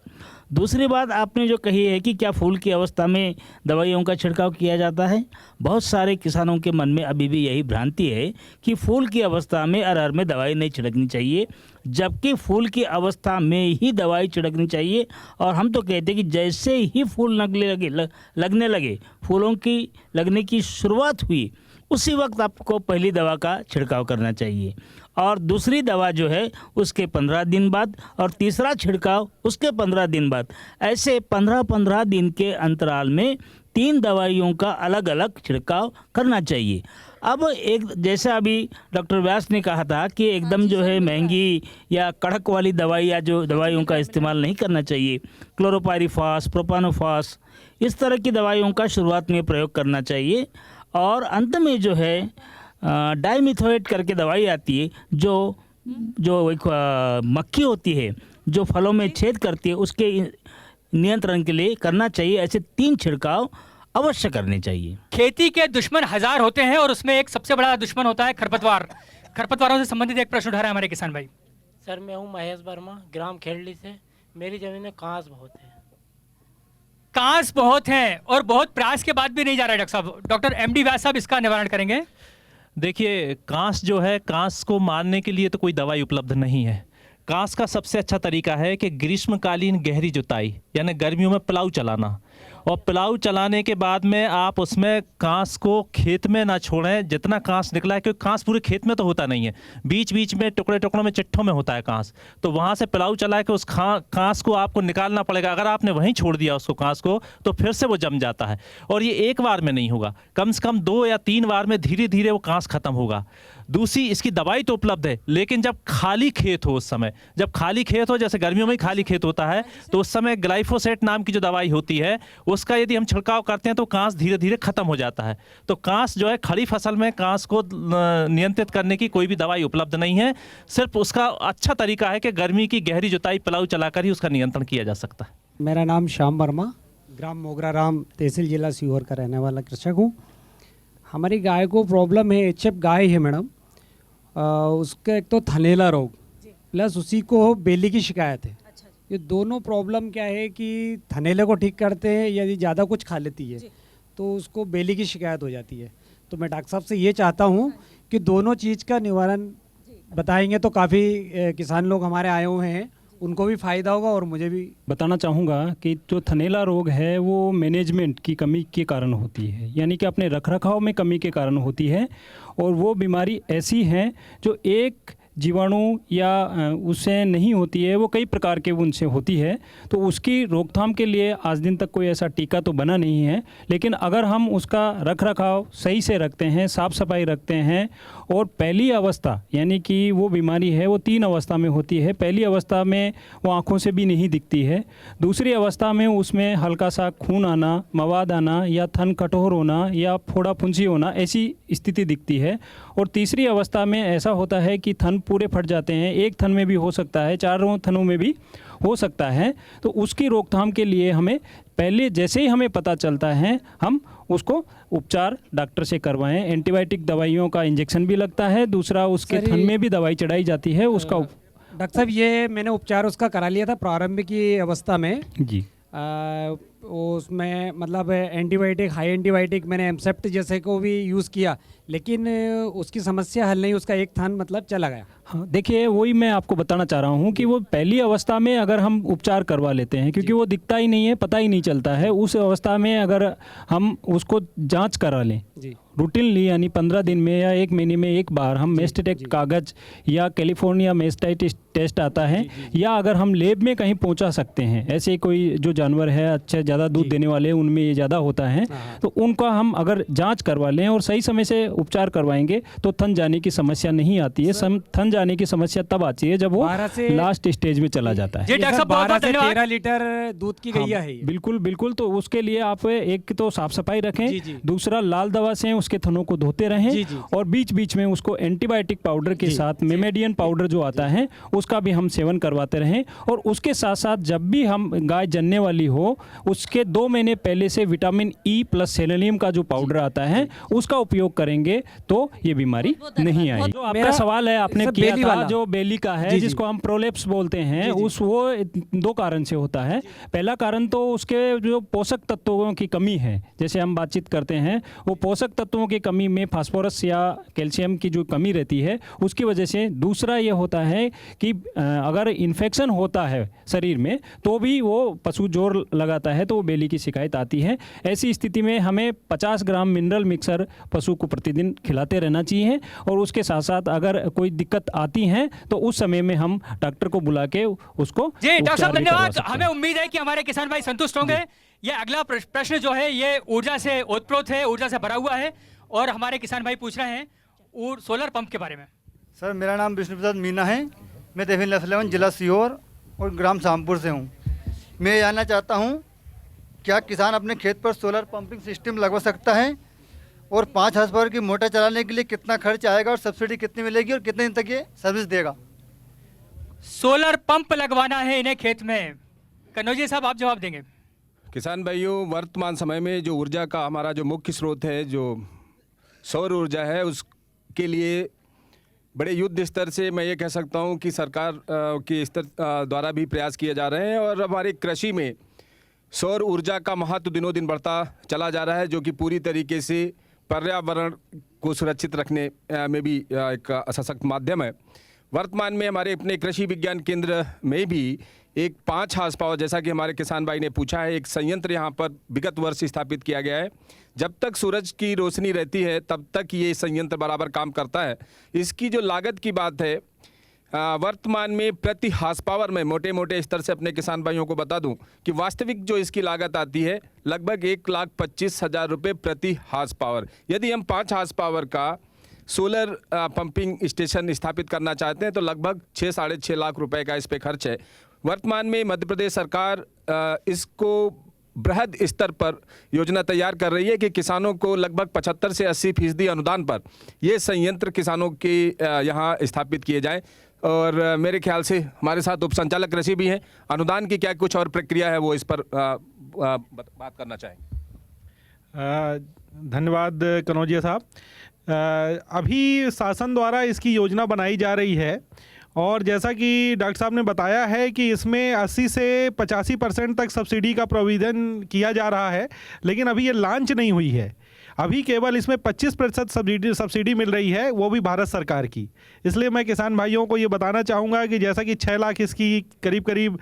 Speaker 16: दूसरी बात आपने जो कही है कि क्या फूल की अवस्था में दवाइयों का छिड़काव किया जाता है, बहुत सारे किसानों के मन में अभी भी यही भ्रांति है कि फूल की अवस्था में अरहर में दवाई नहीं छिड़कनी चाहिए, जबकि फूल की अवस्था में ही दवाई छिड़कनी चाहिए। और हम तो कहते हैं कि जैसे ही फूल लगने लगे, फूलों की लगने की शुरुआत हुई, उसी वक्त आपको पहली दवा का छिड़काव करना चाहिए, और दूसरी दवा जो है उसके 15 दिन बाद, और तीसरा छिड़काव उसके 15 दिन बाद। ऐसे 15-15 दिन के अंतराल में 3 दवाइयों का अलग अलग छिड़काव करना चाहिए। अब एक जैसा अभी डॉक्टर व्यास ने कहा था कि एकदम जो है महंगी या कड़क वाली दवाई या जो दवाइयों का इस्तेमाल नहीं करना चाहिए, क्लोरोपायरीफास, प्रोपानोफास, इस तरह की दवाइयों का शुरुआत में प्रयोग करना चाहिए। और अंत में जो है डाइमिथोएट करके दवाई आती है जो एक मक्खी होती है जो फलों में छेद करती है, उसके नियंत्रण के लिए करना चाहिए। ऐसे 3 छिड़काव अवश्य करने चाहिए।
Speaker 3: खेती के दुश्मन हजार होते हैं और उसमें एक सबसे बड़ा दुश्मन होता है खरपतवार। खरपतवारों से संबंधित एक प्रश्न उठा रहे हैं हमारे किसान भाई।
Speaker 4: सर, मैं हूँ महेश वर्मा, ग्राम खेड़ली से। मेरी ज़मीन में कांस बहुत है।
Speaker 3: कांस बहुत हैं और बहुत प्रयास के बाद भी नहीं जा रहा है। डॉक्टर साहब, डॉक्टर MD व्यास साहब इसका निवारण करेंगे।
Speaker 9: देखिए, कांस जो है, कांस को मारने के लिए तो कोई दवाई उपलब्ध नहीं है। कांस का सबसे अच्छा तरीका है कि ग्रीष्मकालीन गहरी जुताई, यानी गर्मियों में प्लाऊ चलाना, और प्लाऊ चलाने के बाद में आप उसमें कांस को खेत में ना छोड़ें। जितना कांस निकला है, क्योंकि कांस पूरे खेत में तो होता नहीं है, बीच बीच में टुकड़े टुकड़ों में चिट्ठों में होता है कांस, तो वहाँ से प्लाऊ चला के उस कांस को आपको निकालना पड़ेगा। अगर आपने वहीं छोड़ दिया उसको कांस को, तो फिर से वो जम जाता है, और ये एक बार में नहीं होगा, कम से कम 2 या 3 बार में धीरे धीरे वो कांस खत्म होगा। दूसरी, इसकी दवाई तो उपलब्ध है, लेकिन जब खाली खेत हो, उस समय जब खाली खेत हो, जैसे गर्मियों में ही खाली खेत होता है, तो उस समय ग्लाइफोसेट नाम की जो दवाई होती है उसका यदि हम छिड़काव करते हैं तो कांस धीरे धीरे खत्म हो जाता है। तो कांस जो है, खड़ी फसल में कांस को नियंत्रित करने की कोई भी दवाई उपलब्ध नहीं है। सिर्फ उसका अच्छा तरीका है कि गर्मी की गहरी जुताई प्लाऊ चलाकर ही उसका नियंत्रण किया जा सकता है।
Speaker 5: मेरा नाम श्याम वर्मा, ग्राम मोगरा राम, तहसील जिला सीहोर का रहने वाला कृषक हूँ। हमारी गाय को प्रॉब्लम है, HF गाय है मैडम, उसका एक तो थनेला रोग प्लस उसी को बेली की शिकायत है। ये दोनों प्रॉब्लम क्या है कि थनेले को ठीक करते हैं, यदि ज़्यादा कुछ खा लेती है तो उसको बेली की शिकायत हो जाती है। तो मैं डॉक्टर साहब से ये चाहता हूँ कि दोनों चीज़ का निवारण बताएंगे तो काफ़ी किसान लोग हमारे आए हुए हैं, उनको भी फ़ायदा होगा और मुझे भी।
Speaker 8: बताना चाहूँगा कि जो थनैला रोग है वो मैनेजमेंट की कमी के कारण होती है, यानी कि अपने रखरखाव में कमी के कारण होती है। और वो बीमारी ऐसी है जो एक जीवाणु या उससे नहीं होती है, वो कई प्रकार के उनसे होती है। तो उसकी रोकथाम के लिए आज दिन तक कोई ऐसा टीका तो बना नहीं है, लेकिन अगर हम उसका रखरखाव सही से रखते हैं, साफ़ सफाई रखते हैं, और पहली अवस्था यानी कि वो बीमारी है वो 3 अवस्था में होती है। पहली अवस्था में वो आँखों से भी नहीं दिखती है, दूसरी अवस्था में उसमें हल्का सा खून आना, मवाद आना या थन कठोर होना या फोड़ा फुंसी होना, ऐसी स्थिति दिखती है। और तीसरी अवस्था में ऐसा होता है कि थन पूरे फट जाते हैं, एक थन में भी हो सकता है, 4 थनों में भी हो सकता है। तो उसकी रोकथाम के लिए हमें पहले जैसे ही हमें पता चलता है हम उसको उपचार डॉक्टर से करवाएं। एंटीबायोटिक दवाइयों का इंजेक्शन भी लगता है, दूसरा उसके थन में भी दवाई चढ़ाई जाती है उसका।
Speaker 5: डॉक्टर साहब ये मैंने उपचार उसका करा लिया था प्रारंभिक की अवस्था में
Speaker 8: जी।
Speaker 5: उसमें मतलब एंटीबायोटिक, हाई एंटीबायोटिक मैंने एमसेप्ट जैसे को भी यूज़ किया, लेकिन उसकी समस्या हल नहीं, उसका एक थान मतलब चला गया।
Speaker 8: हाँ, देखिए वही मैं आपको बताना चाह रहा हूँ कि वो पहली अवस्था में अगर हम उपचार करवा लेते हैं, क्योंकि वो दिखता ही नहीं है, पता ही नहीं चलता है, उस अवस्था में अगर हम उसको जांच करा लें रूटीनली, यानी 15 दिन में या 1 महीने में एक बार हम मेस्टेटेक कागज या कैलिफोर्निया मेस्टाइटिस टेस्ट आता है, या अगर हम लेब में कहीं पहुंचा सकते हैं, ऐसे कोई जो जानवर है अच्छे ज़्यादा दूध देने वाले उनमें ये ज़्यादा होता है, तो उनका हम अगर जांच करवा लें और सही समय से उपचार करवाएंगे तो थन जाने की समस्या नहीं आती है। थन जाने की समस्या तब आती है जब वो लास्ट स्टेज में चला जाता है।
Speaker 5: 12 से 13 लीटर दूध की गैया है ये।
Speaker 8: बिल्कुल बिल्कुल। तो उसके लिए आप एक तो साफ सफाई रखें, दूसरा लाल दवा से उसके थनों को धोते रहें, और बीच बीच में उसको एंटीबायोटिक पाउडर के साथ मेमेडियन पाउडर जो आता है उसका भी हम सेवन करवाते रहें। और उसके साथ साथ जब भी हम गाय जनने वाली हो उसके 2 महीने पहले से विटामिन ई प्लस सेलेनियम का जो पाउडर आता है उसका उपयोग करेंगे तो ये बीमारी नहीं आएगी। जो आपका सवाल है आपने किया था जो बेली का है, जिसको हम प्रोलेप्स बोलते हैं, उस वो 2 कारण से होता है। पहला कारण तो उसके जो पोषक तत्वों की कमी है, जैसे हम बातचीत करते हैं, वो पोषक तत्वों की कमी में फास्फोरस या कैल्शियम की जो कमी रहती है उसकी वजह से। दूसरा ये होता है कि अगर इन्फेक्शन होता है शरीर में तो भी वो पशु जोर लगाता है तो वो बेली की शिकायत आती है। ऐसी स्थिति में हमें 50 ग्राम मिनरल मिक्सर पशु को प्रतिदिन खिलाते रहना चाहिए। और उसके साथ साथ अगर कोई दिक्कत आती है तो उस समय में हम डॉक्टर को बुला के उसको।
Speaker 3: जी डॉक्टर साहब धन्यवाद। हमें उम्मीद है कि हमारे किसान भाई संतुष्ट होंगे। ये अगला प्रश्न जो है ये ऊर्जा से ओतप्रोत है, ऊर्जा से भरा हुआ है, और हमारे किसान भाई पूछ रहे हैं सोलर पंप के बारे में।
Speaker 10: सर मेरा नाम विष्णु प्रसाद मीना है, मैं तहसील नसलेवन जिला सीहोर और ग्राम शामपुर से हूँ। मैं जानना चाहता हूँ क्या किसान अपने खेत पर सोलर पंपिंग सिस्टम लगवा सकता है, और 5 हॉर्स पावर की मोटर चलाने के लिए कितना खर्च आएगा और सब्सिडी कितनी मिलेगी और कितने दिन तक ये सर्विस देगा?
Speaker 3: सोलर पंप लगवाना है इन्हें खेत में। कन्नौजी साहब आप जवाब देंगे।
Speaker 7: किसान भाइयों, वर्तमान समय में जो ऊर्जा का हमारा जो मुख्य स्रोत है जो सौर ऊर्जा है, उसके लिए बड़े युद्ध स्तर से मैं ये कह सकता हूँ कि सरकार के स्तर द्वारा भी प्रयास किए जा रहे हैं। और हमारी कृषि में सौर ऊर्जा का महत्व दिनों दिन बढ़ता चला जा रहा है, जो कि पूरी तरीके से पर्यावरण को सुरक्षित रखने में भी एक सशक्त माध्यम है। वर्तमान में हमारे अपने कृषि विज्ञान केंद्र में भी एक 5 हॉर्स पावर, जैसा कि हमारे किसान भाई ने पूछा है, एक संयंत्र यहाँ पर विगत वर्ष स्थापित किया गया है। जब तक सूरज की रोशनी रहती है तब तक ये संयंत्र बराबर काम करता है। इसकी जो लागत की बात है, वर्तमान में प्रति हॉर्स पावर में मोटे मोटे स्तर से अपने किसान भाइयों को बता दूं कि वास्तविक जो इसकी लागत आती है लगभग 1,25,000 रुपये प्रति हॉर्स पावर। यदि हम 5 हॉर्स पावर का सोलर पंपिंग स्टेशन स्थापित करना चाहते हैं तो लगभग 6-6.5 लाख रुपए का इस पे खर्च है। वर्तमान में मध्य प्रदेश सरकार इसको बृहद स्तर पर योजना तैयार कर रही है कि किसानों को लगभग 75 से 80% अनुदान पर ये संयंत्र किसानों के यहाँ स्थापित किए जाएं। और मेरे ख्याल से हमारे साथ उप संचालक कृषि भी हैं, अनुदान की क्या कुछ और प्रक्रिया है वो इस पर बात करना चाहेंगे।
Speaker 11: धन्यवाद कनौजिया साहब। अभी शासन द्वारा इसकी योजना बनाई जा रही है, और जैसा कि डॉक्टर साहब ने बताया है कि इसमें 80 से 85% तक सब्सिडी का प्रोविज़न किया जा रहा है, लेकिन अभी ये लॉन्च नहीं हुई है। अभी केवल इसमें 25% सब्सिडी मिल रही है, वो भी भारत सरकार की। इसलिए मैं किसान भाइयों को ये बताना चाहूँगा कि जैसा कि 6 लाख इसकी करीब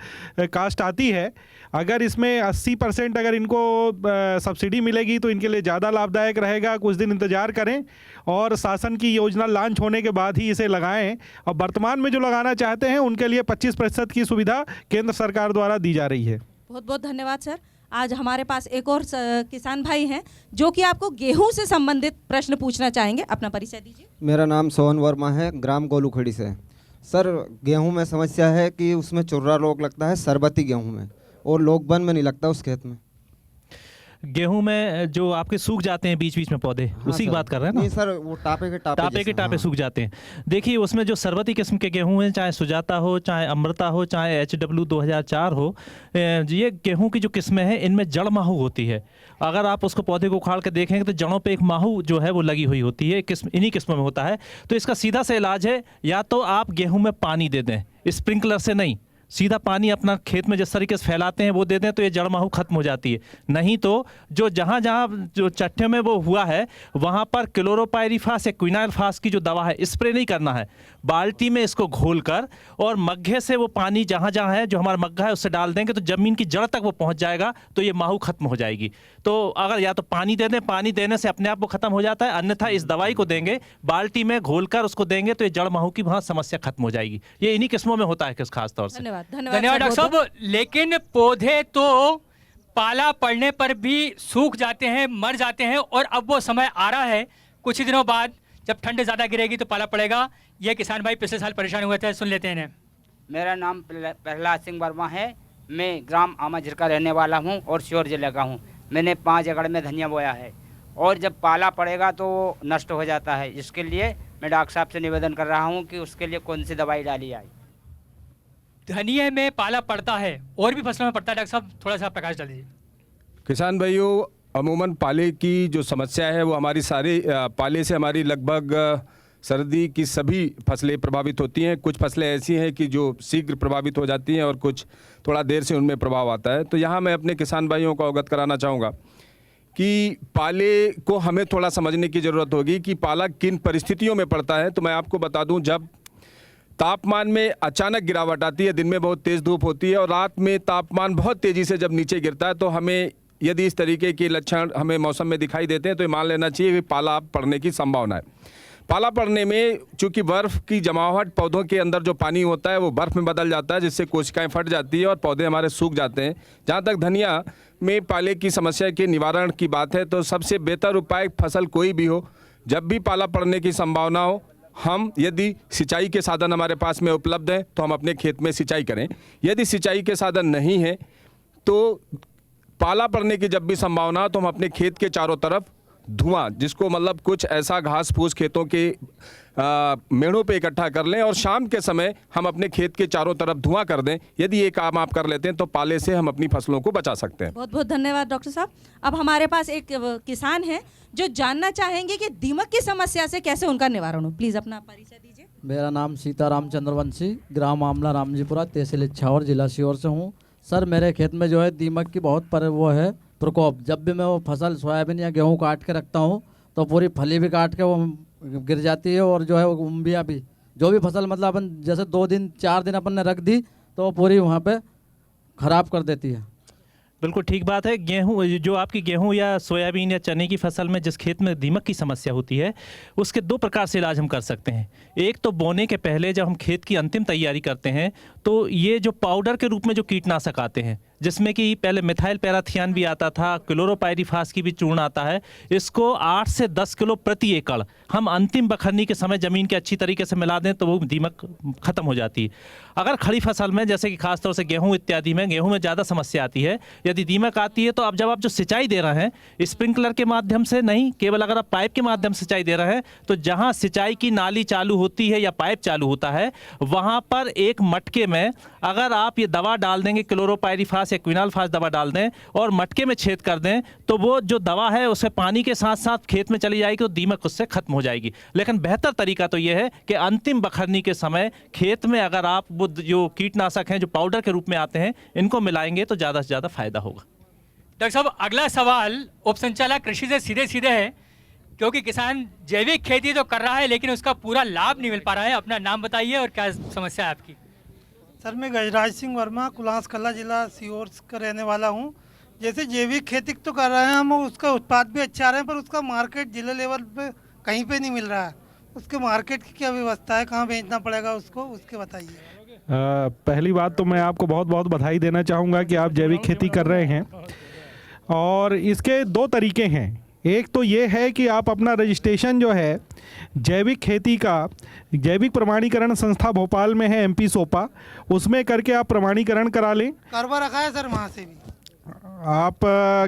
Speaker 11: कास्ट आती है, अगर इसमें 80% अगर इनको सब्सिडी मिलेगी तो इनके लिए ज़्यादा लाभदायक रहेगा। कुछ दिन इंतज़ार करें और शासन की योजना लॉन्च होने के बाद ही इसे लगाएं। और वर्तमान में जो लगाना चाहते हैं उनके लिए 25% की सुविधा केंद्र सरकार द्वारा दी जा रही है।
Speaker 12: बहुत बहुत धन्यवाद सर। आज हमारे पास एक और किसान भाई हैं जो कि आपको गेहूं से संबंधित प्रश्न पूछना चाहेंगे। अपना परिचय दीजिए।
Speaker 13: मेरा नाम सोहन वर्मा है, ग्राम गोलूखड़ी से। सर, गेहूं में समस्या है कि उसमें चुर्रा रोग लगता है सरबती गेहूं में, और लोगबन में नहीं लगता उस खेत में।
Speaker 9: गेहूं में जो आपके सूख जाते हैं बीच बीच में पौधे, उसी की बात कर रहे हैं ना?
Speaker 13: नहीं सर, वो टापे के टापे
Speaker 9: सूख जाते हैं। देखिए, उसमें जो सरबती किस्म के गेहूं हैं, चाहे सुजाता हो, चाहे अमृता हो, चाहे HW 2004 हो, ये गेहूं की जो किस्में हैं इनमें जड़ माहू होती है। अगर आप उसको पौधे को उखाड़ कर देखेंगे तो जड़ों पे एक माहू जो है वो लगी हुई होती है, इन्हीं किस्मों में होता है। तो इसका सीधा सा इलाज है, या तो आप गेहूं में पानी दे दें, स्प्रिंकलर से नहीं, सीधा पानी अपना खेत में जिस तरीके से फैलाते हैं वो दे दें तो ये जड़ माहू खत्म हो जाती है। नहीं तो जो जहाँ जो चट्टे में वो हुआ है वहाँ पर क्लोरोपाइरीफास या क्विनाइलफास की जो दवा है स्प्रे नहीं करना है, बाल्टी में इसको घोलकर और मग्घे से वो पानी जहाँ जहाँ है जो हमारा मग्घा है उससे डाल देंगे तो ज़मीन की जड़ तक वो पहुँच जाएगा, तो ये माहू खत्म हो जाएगी। तो अगर या तो पानी दे दें, पानी देने से अपने आप वो खत्म हो जाता है, अन्यथा इस दवाई को देंगे, बाल्टी में घोलकर उसको देंगे तो ये जड़ माहू की वहाँ समस्या खत्म हो जाएगी। ये इन्हीं किस्मों में होता है किस खास तौर से।
Speaker 3: धन्यवाद डॉक्टर साहब। लेकिन पौधे तो पाला पड़ने पर भी सूख जाते हैं, मर जाते हैं, और अब वो समय आ रहा है कुछ ही दिनों बाद जब ठंड ज़्यादा गिरेगी तो पाला पड़ेगा। ये किसान भाई पिछले साल परेशान हुए थे, सुन लेते हैं इन्हें।
Speaker 14: मेरा नाम प्रहलाद सिंह वर्मा है, मैं ग्राम आमाझिर का रहने वाला हूँ और सीहोर जिले का हूँ। मैंने 5 एकड़ में धनिया बोया है और जब पाला पड़ेगा तो नष्ट हो जाता है। इसके लिए मैं डॉक्टर साहब से निवेदन कर रहा हूँ कि उसके लिए कौन सी दवाई डाली जाए।
Speaker 3: धनिया में पाला पड़ता है और भी फसलों में पड़ता है, डॉक्टर साहब थोड़ा सा प्रकाश डाल दीजिए।
Speaker 7: किसान भाइयों, अमूमन पाले की जो समस्या है वो हमारी सारी पाले से हमारी लगभग सर्दी की सभी फसलें प्रभावित होती हैं। कुछ फसलें ऐसी हैं कि जो शीघ्र प्रभावित हो जाती हैं और कुछ थोड़ा देर से उनमें प्रभाव आता है। तो यहाँ मैं अपने किसान भाइयों को अवगत कराना चाहूँगा कि पाले को हमें थोड़ा समझने की ज़रूरत होगी कि पाला किन परिस्थितियों में पड़ता है। तो मैं आपको बता दूं, जब तापमान में अचानक गिरावट आती है, दिन में बहुत तेज़ धूप होती है और रात में तापमान बहुत तेज़ी से जब नीचे गिरता है, तो हमें यदि इस तरीके के लक्षण हमें मौसम में दिखाई देते हैं तो ये मान लेना चाहिए कि पाला पड़ने की संभावना है। पाला पड़ने में चूँकि बर्फ़ की जमावट, पौधों के अंदर जो पानी होता है वो बर्फ़ में बदल जाता है, जिससे कोशिकाएं फट जाती है और पौधे हमारे सूख जाते हैं। जहाँ तक धनिया में पाले की समस्या के निवारण की बात है तो सबसे बेहतर उपाय, फसल कोई भी हो, जब भी पाला पड़ने की संभावना हो, हम यदि सिंचाई के साधन हमारे पास में उपलब्ध हैं तो हम अपने खेत में सिंचाई करें। यदि सिंचाई के साधन नहीं है तो पाला पड़ने की जब भी संभावना हो तो हम अपने खेत के चारों तरफ धुआं, जिसको मतलब कुछ ऐसा घास फूस खेतों के मेड़ों पे इकट्ठा कर लें और शाम के समय हम अपने खेत के चारों तरफ धुआं कर दें। यदि ये काम आप कर लेते हैं तो पाले से हम अपनी फसलों को बचा सकते हैं।
Speaker 12: बहुत बहुत धन्यवाद डॉक्टर साहब। अब हमारे पास एक किसान है जो जानना चाहेंगे कि दीमक की समस्या से कैसे उनका निवारण हो। प्लीज अपना परिचय दीजिए।
Speaker 15: मेरा नाम सीताराम चंद्रवंशी, ग्राम आमला रामजीपुरा, तहसील इछावर, जिला सीहोर से हूँ। सर, मेरे खेत में जो है दीमक की बहुत प्रकोप। जब भी मैं वो फसल सोयाबीन या गेहूँ काट के रखता हूँ तो पूरी फली भी काट के वो गिर जाती है, और जो है वो उम्बियाँ भी, जो भी फसल मतलब अपन जैसे 2 दिन 4 दिन अपन ने रख दी तो वो पूरी वहाँ पे ख़राब कर देती है।
Speaker 9: बिल्कुल ठीक बात है। गेहूं, जो आपकी गेहूं या सोयाबीन या चने की फसल में जिस खेत में दीमक की समस्या होती है उसके 2 प्रकार से इलाज हम कर सकते हैं। एक तो बोने के पहले जब हम खेत की अंतिम तैयारी करते हैं तो ये जो पाउडर के रूप में जो कीटनाशक आते हैं, जिसमें कि पहले मिथाइल पैराथियान भी आता था, क्लोरोपाइरीफास की भी चूर्ण आता है, इसको 8 से 10 किलो प्रति एकड़ हम अंतिम बखरनी के समय ज़मीन के अच्छी तरीके से मिला दें तो वो दीमक खत्म हो जाती है। अगर खड़ी फसल में जैसे कि खासतौर से गेहूं इत्यादि में, गेहूं में ज़्यादा समस्या आती है, यदि दीमक आती है तो अब जब आप जो सिंचाई दे रहे हैं स्प्रिंकलर के माध्यम से नहीं, केवल अगर आप पाइप के माध्यम से सिंचाई दे रहे हैं तो जहाँ सिंचाई की नाली चालू होती है या पाइप चालू होता है वहाँ पर एक मटके में अगर आप ये दवा डाल देंगे, क्लोरोपाइरीफास या क्विनाइलफास दवा डाल दें और मटके में छेद कर दें तो वो जो दवा है उसे पानी के साथ साथ खेत में चली जाएगी तो दीमक उससे खत्म हो जाएगी। लेकिन बेहतर तरीका तो ये है कि अंतिम बखरनी के समय खेत में अगर आप वो जो कीटनाशक हैं जो पाउडर के रूप में आते हैं इनको मिलाएंगे तो ज़्यादा से ज़्यादा फायदा होगा।
Speaker 3: डॉक्टर साहब, अगला सवाल उप संचालक कृषि से सीधे सीधे है, क्योंकि किसान जैविक खेती तो कर रहा है लेकिन उसका पूरा लाभ नहीं मिल पा रहा है। अपना नाम बताइए और क्या समस्या है आपकी?
Speaker 2: सर, मैं गजराज सिंह वर्मा, कुलास कला जिला सीहोर का रहने वाला हूँ। जैसे जैविक खेती तो कर रहे हैं हम, उसका उत्पाद भी अच्छा आ रहा है, पर उसका मार्केट जिले लेवल पे कहीं पे नहीं मिल रहा है। उसके मार्केट की क्या व्यवस्था है, कहाँ बेचना पड़ेगा उसको, उसके बताइए।
Speaker 11: पहली बात तो मैं आपको बहुत बहुत बधाई देना चाहूँगा कि आप जैविक खेती कर रहे हैं, और इसके दो तरीके हैं। एक तो ये है कि आप अपना रजिस्ट्रेशन जो है जैविक खेती का, जैविक प्रमाणीकरण संस्था भोपाल में है MP सोपा, उसमें करके आप प्रमाणीकरण करा लें।
Speaker 2: करवा रखा है सर वहाँ से भी।
Speaker 11: आप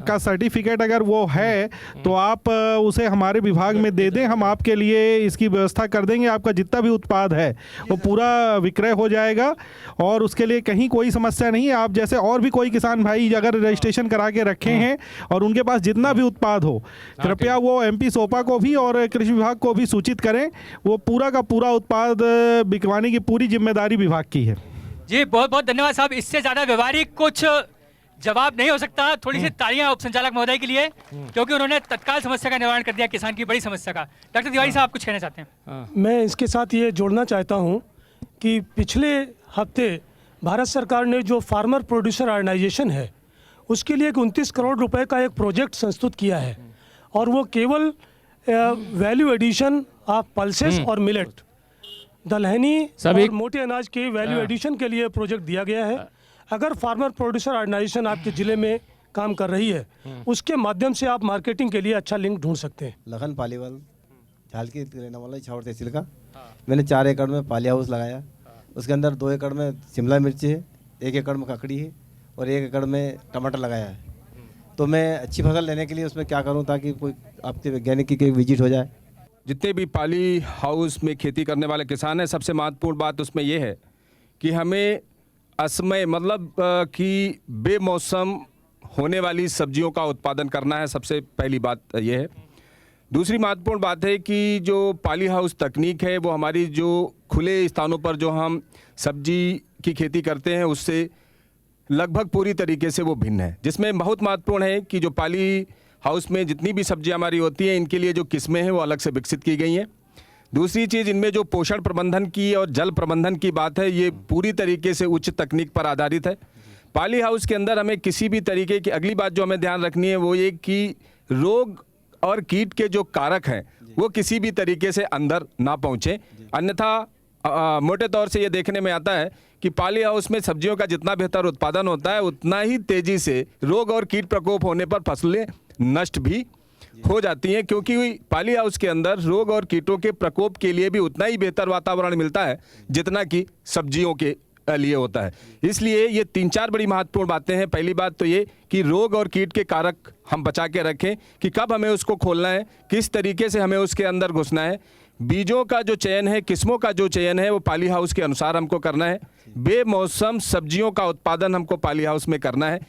Speaker 11: का सर्टिफिकेट अगर वो है तो आप उसे हमारे विभाग में दे दें, हम आपके लिए इसकी व्यवस्था कर देंगे। आपका जितना भी उत्पाद है वो पूरा विक्रय हो जाएगा और उसके लिए कहीं कोई समस्या नहीं है। आप जैसे और भी कोई किसान भाई अगर रजिस्ट्रेशन करा के रखे हैं और उनके पास जितना भी उत्पाद हो, कृपया वो MP सोपा को भी और कृषि विभाग को भी सूचित करें। वो पूरा का पूरा उत्पाद बिकवाने की पूरी जिम्मेदारी विभाग की है।
Speaker 3: जी बहुत बहुत धन्यवाद साहब। इससे ज़्यादा व्यवहारिक कुछ जवाब नहीं हो सकता। थोड़ी सी तालियां उप संचालक महोदय के लिए, क्योंकि उन्होंने तत्काल समस्या का निवारण कर दिया, किसान की बड़ी समस्या का। डॉक्टर तिवारी साहब, आप कुछ कहना चाहते हैं?
Speaker 21: मैं इसके साथ ये जोड़ना चाहता हूँ कि पिछले हफ्ते भारत सरकार ने जो फार्मर प्रोड्यूसर ऑर्गेनाइजेशन है उसके लिए 29 करोड़ रुपए का एक प्रोजेक्ट संस्तुत किया है, और वो केवल वैल्यू एडिशन ऑफ पल्सेस और मिलेट, दलहनी और मोटे अनाज के वैल्यू एडिशन के लिए प्रोजेक्ट दिया गया है। अगर फार्मर प्रोड्यूसर ऑर्गेनाइजेशन आपके ज़िले में काम कर रही है, उसके माध्यम से आप मार्केटिंग के लिए अच्छा लिंक ढूंढ सकते हैं।
Speaker 13: लखन पालीवाल, झालकी रहने वाला छावर तहसील का। मैंने 4 एकड़ में पाली हाउस लगाया। उसके अंदर 2 एकड़ में शिमला मिर्ची है, 1 एकड़ में ककड़ी है और 1 एकड़ में टमाटर लगाया है। तो मैं अच्छी फसल लेने के लिए उसमें क्या करूँ ताकि कोई आपके वैज्ञानिक की विजिट हो जाए?
Speaker 7: जितने भी पाली हाउस में खेती करने वाले किसान हैं, सबसे महत्वपूर्ण बात उसमें यह है कि हमें असमय मतलब कि बेमौसम होने वाली सब्जियों का उत्पादन करना है। सबसे पहली बात यह है। दूसरी महत्वपूर्ण बात है कि जो पाली हाउस तकनीक है वो हमारी जो खुले स्थानों पर जो हम सब्जी की खेती करते हैं उससे लगभग पूरी तरीके से वो भिन्न है। जिसमें बहुत महत्वपूर्ण है कि जो पाली हाउस में जितनी भी सब्जियां हमारी होती हैं, इनके लिए जो किस्में हैं वो अलग से विकसित की गई हैं। दूसरी चीज़, इनमें जो पोषण प्रबंधन की और जल प्रबंधन की बात है, ये पूरी तरीके से उच्च तकनीक पर आधारित है। पाली हाउस के अंदर हमें किसी भी तरीके की, अगली बात जो हमें ध्यान रखनी है वो ये कि रोग और कीट के जो कारक हैं वो किसी भी तरीके से अंदर ना पहुँचे। अन्यथा मोटे तौर से ये देखने में आता है कि पाली हाउस में सब्जियों का जितना बेहतर उत्पादन होता है उतना ही तेज़ी से रोग और कीट प्रकोप होने पर फसलें नष्ट भी हो जाती हैं, क्योंकि पाली हाउस के अंदर रोग और कीटों के प्रकोप के लिए भी उतना ही बेहतर वातावरण मिलता है जितना कि सब्जियों के लिए होता है। इसलिए ये 3-4 बड़ी महत्वपूर्ण बातें हैं। पहली बात तो ये कि रोग और कीट के कारक हम बचा के रखें कि कब हमें उसको खोलना है, किस तरीके से हमें उसके अंदर घुसना है। बीजों का जो चयन है, किस्मों का जो चयन है वो पाली हाउस के अनुसार हमको करना है। बेमौसम सब्जियों का उत्पादन हमको पाली हाउस में करना है।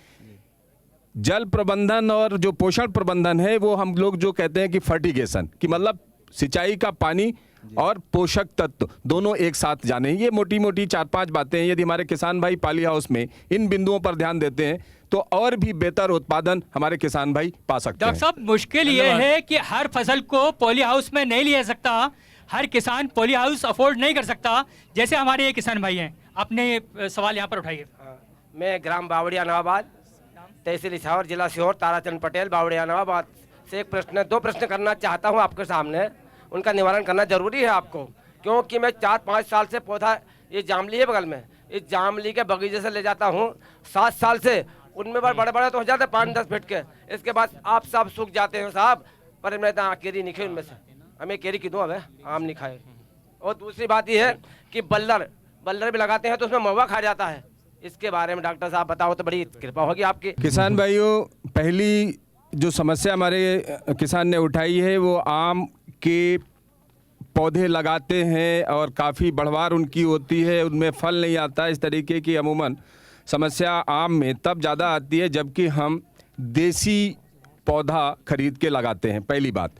Speaker 7: जल प्रबंधन और जो पोषण प्रबंधन है वो हम लोग जो कहते हैं कि फर्टिगेशन की मतलब सिंचाई का पानी और पोषक तत्व दोनों एक साथ जाने। ये मोटी मोटी 4-5 बातें हैं। यदि हमारे किसान भाई पाली हाउस में इन बिंदुओं पर ध्यान देते हैं तो और भी बेहतर उत्पादन हमारे किसान भाई पा सकते हैं।
Speaker 3: डॉक्टर साहब, मुश्किल ये है कि हर फसल को पॉली हाउस में नहीं लिया सकता, हर किसान पॉली हाउस अफोर्ड नहीं कर सकता। जैसे हमारे ये किसान भाई हैं, अपने सवाल यहाँ पर उठाइए।
Speaker 17: मैं ग्राम बावड़िया नवाबाद, तहसील इछावर, जिला सीहोर, ताराचंद पटेल, बावड़िया नवाबाद से 2 प्रश्न करना चाहता हूँ आपके सामने। उनका निवारण करना जरूरी है आपको, क्योंकि मैं 4-5 साल से पौधा, ये जामली है बगल में, इस जामली के बगीचे से ले जाता हूँ 7 साल से। उनमें बड़े बड़े तो हो जाते 5-10 फीट के, इसके बाद आप सब सूख जाते हैं साहब। पर मैं केरी नहीं खाई उनमें से, हमें केरी की दूँ, अब आम नहीं खाए। और दूसरी बात ये है कि बल्लर भी लगाते हैं तो उसमें महुआ खा जाता है। इसके बारे में डॉक्टर साहब बताओ तो बड़ी कृपा होगी आपकी।
Speaker 7: किसान भाइयों, पहली जो समस्या हमारे किसान ने उठाई है वो आम के पौधे लगाते हैं और काफ़ी बढ़वार उनकी होती है, उनमें फल नहीं आता। इस तरीके की अमूमन समस्या आम में तब ज़्यादा आती है जबकि हम देसी पौधा खरीद के लगाते हैं। पहली बात,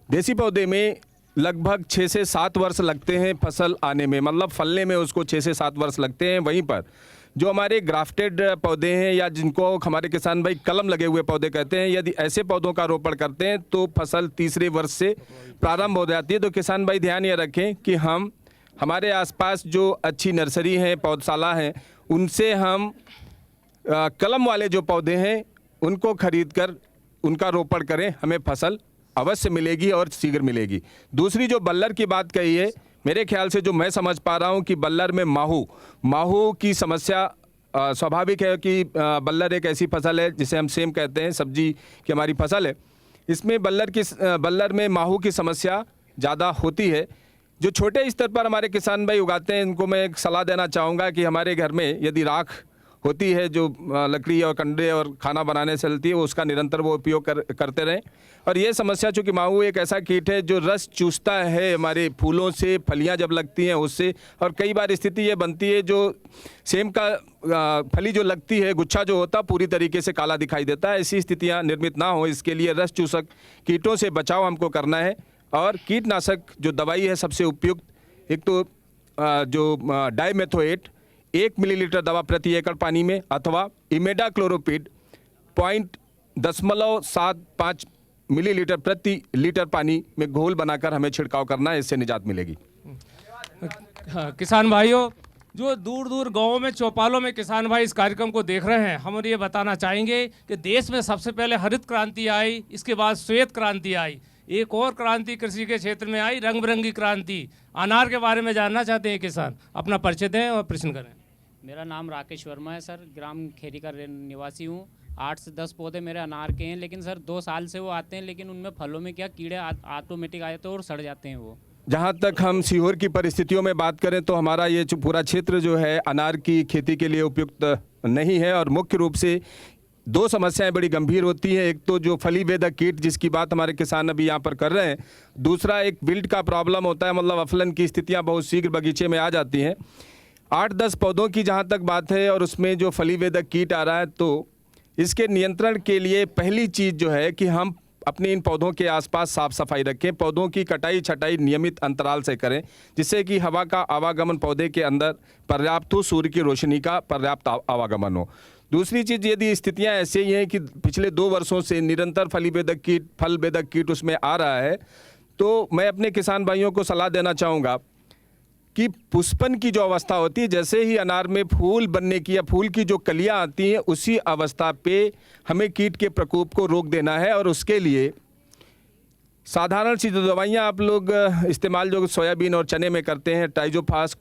Speaker 7: देसी पौधे में लगभग 6 से 7 वर्ष लगते हैं फसल आने में, मतलब फलने में उसको 6 से 7 वर्ष लगते हैं। वहीं पर जो हमारे ग्राफ्टेड पौधे हैं या जिनको हमारे किसान भाई कलम लगे हुए पौधे कहते हैं, यदि ऐसे पौधों का रोपण करते हैं तो फसल तीसरे वर्ष से प्रारंभ हो जाती है। तो किसान भाई ध्यान ये रखें कि हम हमारे आसपास जो अच्छी नर्सरी है, पौधशाला हैं, उनसे हम कलम वाले जो पौधे हैं उनको खरीद कर उनका रोपण करें, हमें फसल अवश्य मिलेगी और शीघ्र मिलेगी। दूसरी जो बल्लर की बात कही है, मेरे ख्याल से जो मैं समझ पा रहा हूँ कि बल्लर में माहू की समस्या स्वाभाविक है कि बल्लर एक ऐसी फसल है जिसे हम सेम कहते हैं, सब्जी की हमारी फसल है। इसमें बल्लर में माहू की समस्या ज़्यादा होती है। जो छोटे स्तर पर हमारे किसान भाई उगाते हैं, इनको मैं एक सलाह देना चाहूँगा कि हमारे घर में यदि राख होती है जो लकड़ी और कंडे और खाना बनाने से चलती है, वो उसका निरंतर वो उपयोग करते रहें। और ये समस्या, चूँकि माहू एक ऐसा कीट है जो रस चूसता है हमारे फूलों से, फलियां जब लगती हैं उससे, और कई बार स्थिति ये बनती है जो सेम का फली जो लगती है, गुच्छा जो होता पूरी तरीके से काला दिखाई देता है। ऐसी स्थितियाँ निर्मित ना हो, इसके लिए रस चूसक कीटों से बचाव हमको करना है। और कीटनाशक जो दवाई है सबसे उपयुक्त, एक तो जो डाइमेथोएट 1 मिलीलीटर दवा प्रति एकड़ पानी में, अथवा इमेडाक्लोरोपिड 0.75 मिलीलीटर प्रति लीटर पानी में घोल बनाकर हमें छिड़काव करना है, इससे निजात मिलेगी।
Speaker 6: किसान भाइयों, जो दूर दूर गाँवों में, चौपालों में किसान भाई इस कार्यक्रम को देख रहे हैं, हम ये बताना चाहेंगे कि देश में सबसे पहले हरित क्रांति आई, इसके बाद श्वेत क्रांति आई, एक और क्रांति कृषि के क्षेत्र में आई, रंग बिरंगी क्रांति। अनार के बारे में जानना चाहते हैं किसान, अपना परिचय दें और प्रश्न करें।
Speaker 18: मेरा नाम राकेश वर्मा है सर, ग्राम खेरी का निवासी हूँ। 8 से 10 पौधे मेरे अनार के हैं, लेकिन सर 2 साल से वो आते हैं, लेकिन उनमें फलों में क्या कीड़े ऑटोमेटिक आ जाते हैं और सड़ जाते हैं वो।
Speaker 7: जहाँ तक हम सीहोर की परिस्थितियों में बात करें तो हमारा ये पूरा क्षेत्र जो है अनार की खेती के लिए उपयुक्त नहीं है, और मुख्य रूप से 2 समस्याएं बड़ी गंभीर होती हैं। एक तो जो फली वेदक कीट जिसकी बात हमारे किसान अभी यहाँ पर कर रहे हैं, दूसरा एक विल्ट का प्रॉब्लम होता है, मतलब अफलन की स्थितियाँ बहुत शीघ्र बगीचे में आ जाती हैं। 8-10 पौधों की जहाँ तक बात है और उसमें जो फली वेदक कीट आ रहा है, तो इसके नियंत्रण के लिए पहली चीज़ जो है कि हम अपने इन पौधों के आसपास साफ सफाई रखें, पौधों की कटाई छटाई नियमित अंतराल से करें, जिससे कि हवा का आवागमन पौधे के अंदर पर्याप्त हो, सूर्य की रोशनी का पर्याप्त आवागमन हो। दूसरी चीज़, यदि स्थितियां ऐसे ही हैं कि पिछले 2 वर्षों से निरंतर फल बेदक कीट उसमें आ रहा है, तो मैं अपने किसान भाइयों को सलाह देना चाहूँगा कि पुष्पन की जो अवस्था होती है, जैसे ही अनार में फूल बनने की या फूल की जो कलियां आती हैं, उसी अवस्था पे हमें कीट के प्रकोप को रोक देना है। और उसके लिए साधारण सी जो दवाइयाँ आप लोग इस्तेमाल जो सोयाबीन और चने में करते हैं, टाइजोफास,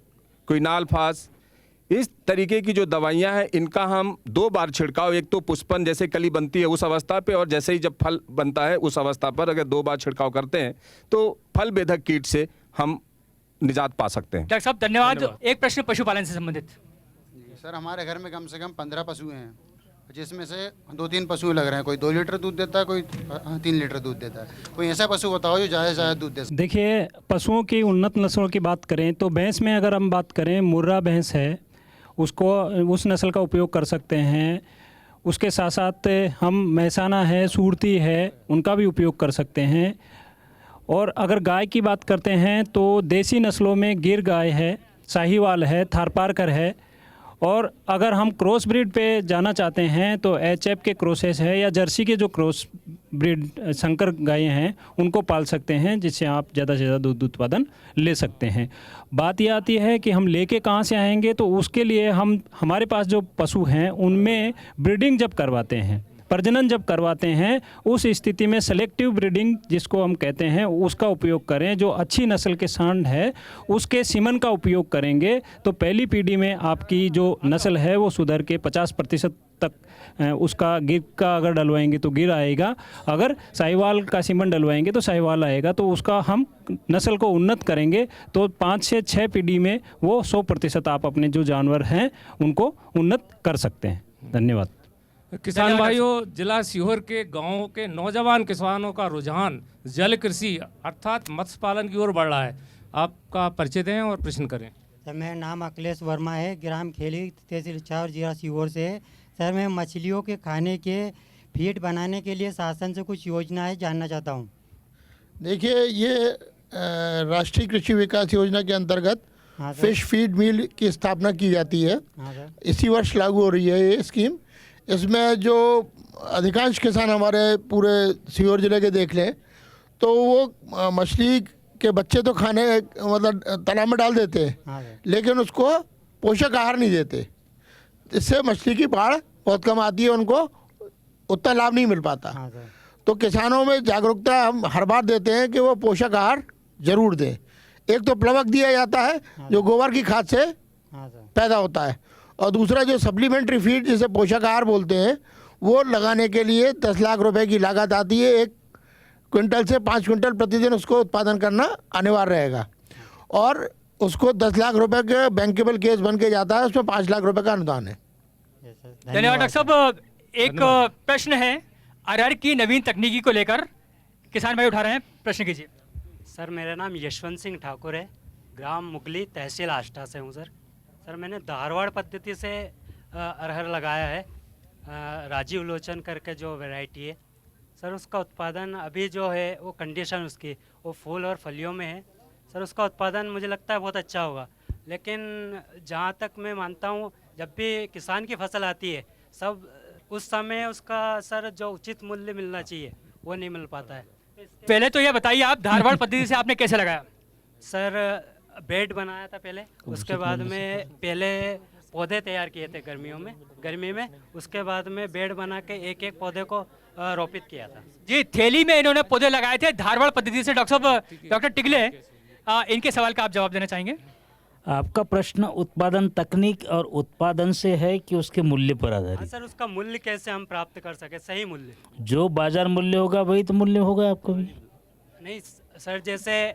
Speaker 7: क्विनालफास, इस तरीके की जो दवाइयाँ हैं, इनका हम 2 बार छिड़काव, एक तो पुष्पन जैसे कली बनती है उस अवस्था पे, और जैसे ही जब फल बनता है उस अवस्था पर अगर 2 बार छिड़काव करते हैं तो फल बेधक कीट से हम निजात पा सकते हैं।
Speaker 3: डॉक्टर साहब धन्यवाद। एक प्रश्न पशुपालन से संबंधित।
Speaker 19: सर, हमारे घर में कम से कम 15 पशु हैं, जिसमें से 2-3 पशु लग रहे हैं। कोई 2 लीटर दूध देता है, कोई 3 लीटर दूध देता है। कोई ऐसा पशु बताओ जो ज़्यादा से ज़्यादा दूध दे सके।
Speaker 8: देखिए, पशुओं की उन्नत नस्लों की बात करें तो भैंस में अगर हम बात करें, मुर्रा भैंस है, उसको उस नस्ल का उपयोग कर सकते हैं। उसके साथ साथ हम मैसाना है, सूरती है, उनका भी उपयोग कर सकते हैं। और अगर गाय की बात करते हैं तो देसी नस्लों में गिर गाय है, साहीवाल है, थारपारकर है। और अगर हम क्रॉस ब्रीड पे जाना चाहते हैं तो HF के क्रॉसेस है या जर्सी के जो क्रॉस ब्रीड संकर गायें हैं, उनको पाल सकते हैं, जिससे आप ज़्यादा से ज़्यादा दूध उत्पादन ले सकते हैं। बात यह आती है कि हम लेके कहाँ से आएंगे, तो उसके लिए हमारे पास जो पशु हैं उनमें ब्रीडिंग जब करवाते हैं, प्रजनन जब करवाते हैं, उस स्थिति में सेलेक्टिव ब्रीडिंग जिसको हम कहते हैं उसका उपयोग करें। जो अच्छी नस्ल के सांड है उसके सीमन का उपयोग करेंगे तो पहली पीढ़ी में आपकी जो नस्ल है वो सुधर के 50% तक उसका गिर का अगर डलवाएंगे तो गिर आएगा, अगर साहिवाल का सीमन डलवाएंगे तो साहिवाल आएगा। तो उसका हम नस्ल को उन्नत करेंगे तो 5 से 6 पीढ़ी में वो 100% आप अपने जो जानवर हैं उनको उन्नत कर सकते हैं। धन्यवाद।
Speaker 6: किसान भाइयों, जिला सीहोर के गांवों के नौजवान किसानों का रुझान जल कृषि अर्थात मत्स्य पालन की ओर बढ़ रहा है। आपका परिचय दें और प्रश्न करें।
Speaker 20: सर, मेरा नाम अखिलेश वर्मा है, ग्राम खेली, तहसील इछावर, जिला सीहोर से है। सर, मैं मछलियों के खाने के फीड बनाने के लिए शासन से कुछ योजनाएं जानना चाहता हूं।
Speaker 25: देखिए, ये राष्ट्रीय कृषि विकास योजना के अंतर्गत
Speaker 20: हाँ सर।
Speaker 25: फिश फीड मिल की स्थापना की जाती है।
Speaker 20: हाँ सर।
Speaker 25: इसी वर्ष लागू हो रही है ये स्कीम। इसमें जो अधिकांश किसान हमारे पूरे सीहोर जिले के देख लें तो वो मछली के बच्चे तो खाने मतलब तालाब में डाल देते हैं,
Speaker 20: हाँ सर।
Speaker 25: लेकिन उसको पोषक आहार नहीं देते। इससे मछली की पाड़ बहुत कम आती है, उनको उतना लाभ नहीं मिल पाता।
Speaker 20: हाँ सर।
Speaker 25: तो किसानों में जागरूकता हम हर बार देते हैं कि वो पोषक आहार जरूर दें। एक तो प्लवक दिया जाता है जो गोबर की खाद से
Speaker 20: हाँ सर।
Speaker 25: पैदा होता है, और दूसरा जो सप्लीमेंट्री फीड जिसे पोषक आहार बोलते हैं वो लगाने के लिए 10 लाख रुपए की लागत आती है। 1 क्विंटल से 5 क्विंटल प्रतिदिन उसको उत्पादन करना अनिवार्य रहेगा, और उसको 10 लाख रुपए के बैंकेबल केस बन के जाता है, उसमें 5 लाख रुपए का अनुदान है।
Speaker 3: धन्यवाद डॉक्टर साहब। एक प्रश्न है अरहर की नवीन तकनीकी को लेकर, किसान भाई उठा रहे हैं, प्रश्न कीजिए।
Speaker 1: सर मेरा नाम यशवंत सिंह ठाकुर है, ग्राम मुगली तहसील आष्टा से हूँ सर। सर मैंने धारवाड़ पद्धति से अरहर लगाया है, राजीव लोचन करके जो वैरायटी है सर। उसका उत्पादन अभी जो है वो कंडीशन उसकी वो फूल और फलियों में है सर। उसका उत्पादन मुझे लगता है बहुत अच्छा होगा, लेकिन जहाँ तक मैं मानता हूँ जब भी किसान की फसल आती है सब उस समय उसका सर जो उचित मूल्य मिलना चाहिए वो नहीं मिल पाता है।
Speaker 3: पहले तो ये बताइए आप धारवाड़ पद्धति से आपने कैसे लगाया?
Speaker 1: सर बेड बनाया था पहले, उसके बाद में पहले पौधे तैयार किए थे गर्मी में, उसके बाद में बेड बना के एक एक पौधे को रोपित किया था।
Speaker 3: जी, थैली में इन्होंने पौधे लगाए थे धारवाड़ पद्धति से। डॉक्टर साहब, डॉक्टर टिकले, इनके सवाल का आप जवाब देना चाहेंगे?
Speaker 16: आपका प्रश्न उत्पादन तकनीक और उत्पादन से है कि उसके मूल्य पर आधारित?
Speaker 1: सर उसका मूल्य कैसे हम प्राप्त कर सके, सही मूल्य?
Speaker 16: जो बाजार मूल्य होगा वही तो मूल्य होगा आपको भी।
Speaker 1: नहीं सर, जैसे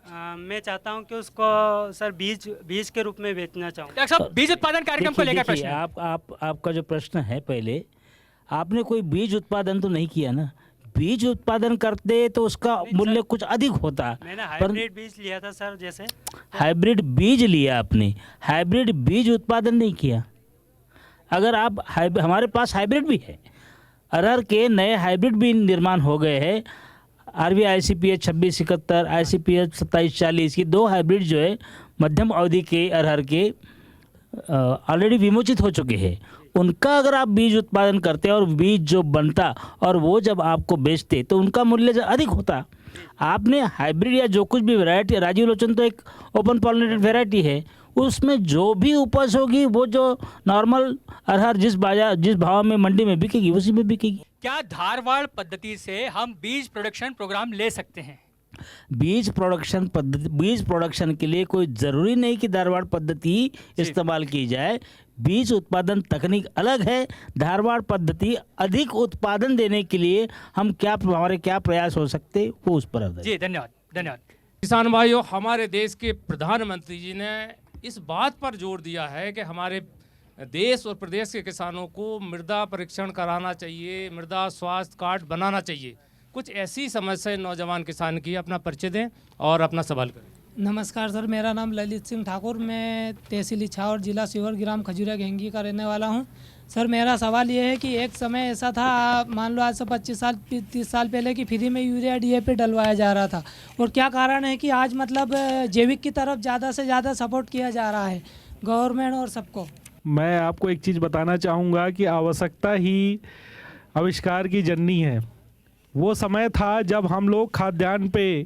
Speaker 1: मैं चाहता हूं कि उसको सर बीज के रूप में बेचना चाहूँ।
Speaker 3: डॉक्टर साहब, बीज उत्पादन कार्यक्रम को लेकर प्रश्न है।
Speaker 16: आपका जो प्रश्न है, पहले आपने कोई बीज उत्पादन तो नहीं किया ना। बीज उत्पादन करते तो उसका मूल्य कुछ अधिक होता।
Speaker 1: मैंने हाइब्रिड बीज लिया था सर। जैसे
Speaker 16: हाइब्रिड बीज लिया आपने, हाइब्रिड बीज उत्पादन नहीं किया। अगर आप हमारे पास हाइब्रिड भी है, अरहर के नए हाइब्रिड भी निर्माण हो गए हैं। RVICPH 2671, ICPH 2740 की 2 हाइब्रिड जो है मध्यम अवधि के अरहर के ऑलरेडी विमोचित हो चुके हैं। उनका अगर आप बीज उत्पादन करते और बीज जो बनता और वो जब आपको बेचते तो उनका मूल्य अधिक होता। आपने हाइब्रिड या जो कुछ भी वैरायटी, राजीव लोचन तो एक ओपन पॉलिनेटेड वैरायटी है, उसमें जो भी उपज होगी वो जो नॉर्मल अरहर जिस भाव में मंडी में बिकेगी उसी में बिकेगी।
Speaker 3: क्या धारवाड़ पद्धति से हम बीज प्रोडक्शन प्रोग्राम ले सकते हैं?
Speaker 16: बीज प्रोडक्शन के लिए कोई ज़रूरी नहीं कि धारवाड़ पद्धति इस्तेमाल की जाए। बीज उत्पादन तकनीक अलग है। धारवाड़ पद्धति अधिक उत्पादन देने के लिए हमारे क्या प्रयास हो सकते वो उस पर आधारित।
Speaker 3: जी, धन्यवाद।
Speaker 6: किसान भाइयों, हमारे देश के प्रधानमंत्री जी ने इस बात पर जोर दिया है कि हमारे देश और प्रदेश के किसानों को मृदा परीक्षण कराना चाहिए, मृदा स्वास्थ्य कार्ड बनाना चाहिए। कुछ ऐसी समस्या नौजवान किसान की, अपना परिचय दें और अपना सवाल करें।
Speaker 22: नमस्कार सर, मेरा नाम ललित सिंह ठाकुर, मैं तहसील इछावर जिला सीहोर ग्राम खजूरिया घेंगी का रहने वाला हूं। सर मेरा सवाल ये है कि एक समय ऐसा था, मान लो आज से 25-30 साल पहले कि फ्री में यूरिया DAP डलवाया जा रहा था, और क्या कारण है कि आज मतलब जैविक की तरफ ज़्यादा से ज़्यादा सपोर्ट किया जा रहा है गवर्नमेंट और सबको।
Speaker 11: मैं आपको एक चीज़ बताना चाहूँगा कि आवश्यकता ही आविष्कार की जननी है। वो समय था जब हम लोग खाद्यान्न पे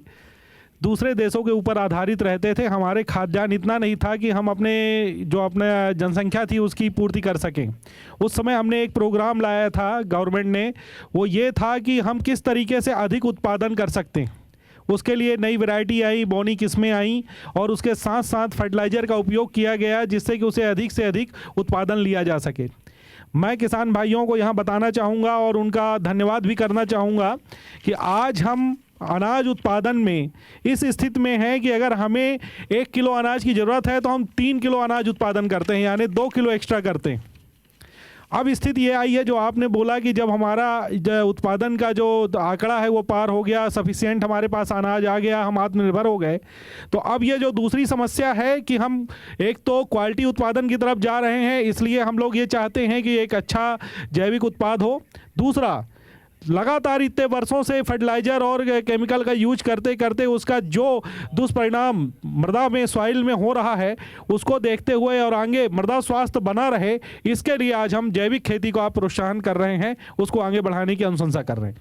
Speaker 11: दूसरे देशों के ऊपर आधारित रहते थे। हमारे खाद्यान्न इतना नहीं था कि हम अपने जनसंख्या थी उसकी पूर्ति कर सकें। उस समय हमने एक प्रोग्राम लाया था गवर्नमेंट ने, वो ये था कि हम किस तरीके से अधिक उत्पादन कर सकते हैं। उसके लिए नई वैरायटी आई, बौनी किस्में आई, और उसके साथ साथ फर्टिलाइज़र का उपयोग किया गया जिससे कि उसे अधिक से अधिक उत्पादन लिया जा सके। मैं किसान भाइयों को यहाँ बताना चाहूँगा और उनका धन्यवाद भी करना चाहूँगा कि आज हम अनाज उत्पादन में इस स्थिति में है कि अगर हमें 1 किलो अनाज की ज़रूरत है तो हम 3 किलो अनाज उत्पादन करते हैं, यानी 2 किलो एक्स्ट्रा करते हैं। अब स्थिति ये आई है जो आपने बोला कि जब हमारा उत्पादन का जो आंकड़ा है वो पार हो गया, सफिशिएंट हमारे पास अनाज आ गया, हम आत्मनिर्भर हो गए, तो अब ये जो दूसरी समस्या है कि हम एक तो क्वालिटी उत्पादन की तरफ जा रहे हैं, इसलिए हम लोग ये चाहते हैं कि एक अच्छा जैविक उत्पाद हो। दूसरा, लगातार इतने वर्षों से फर्टिलाइजर और केमिकल का यूज करते करते उसका जो दुष्परिणाम मृदा में, सॉइल में हो रहा है, उसको देखते हुए और आगे मृदा स्वास्थ्य बना रहे, इसके लिए आज हम जैविक खेती को आप प्रोत्साहन कर रहे हैं, उसको आगे बढ़ाने की अनुशंसा कर रहे हैं।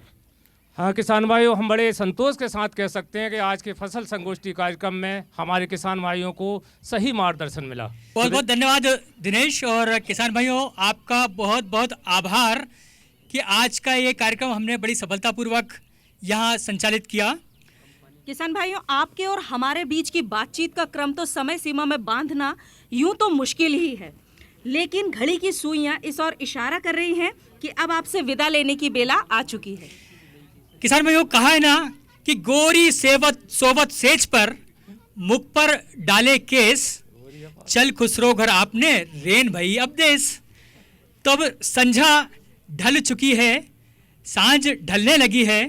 Speaker 6: हाँ किसान भाइयों, हम बड़े संतोष के साथ कह सकते हैं कि आज के फसल संगोष्ठी कार्यक्रम में हमारे किसान भाइयों को सही मार्गदर्शन मिला।
Speaker 3: बहुत बहुत धन्यवाद दिनेश। और किसान भाइयों, आपका बहुत बहुत आभार कि आज का ये कार्यक्रम हमने बड़ी सफलतापूर्वक यहाँ संचालित किया।
Speaker 12: किसान भाइयों, आपके और हमारे बीच की बातचीत का क्रम तो समय सीमा में बांधना यूं तो मुश्किल ही है, लेकिन घड़ी की सुइयां इस ओर इशारा कर रही हैं कि अब आपसे विदा लेने की बेला आ चुकी है।
Speaker 3: किसान भाइयों, कहा है ना कि गोरी सोबत सेज पर मुख पर डाले केस, चल खुसरो घर आपने रेन भई अब देश। तो अब संझा ढल चुकी है, सांझ ढलने लगी है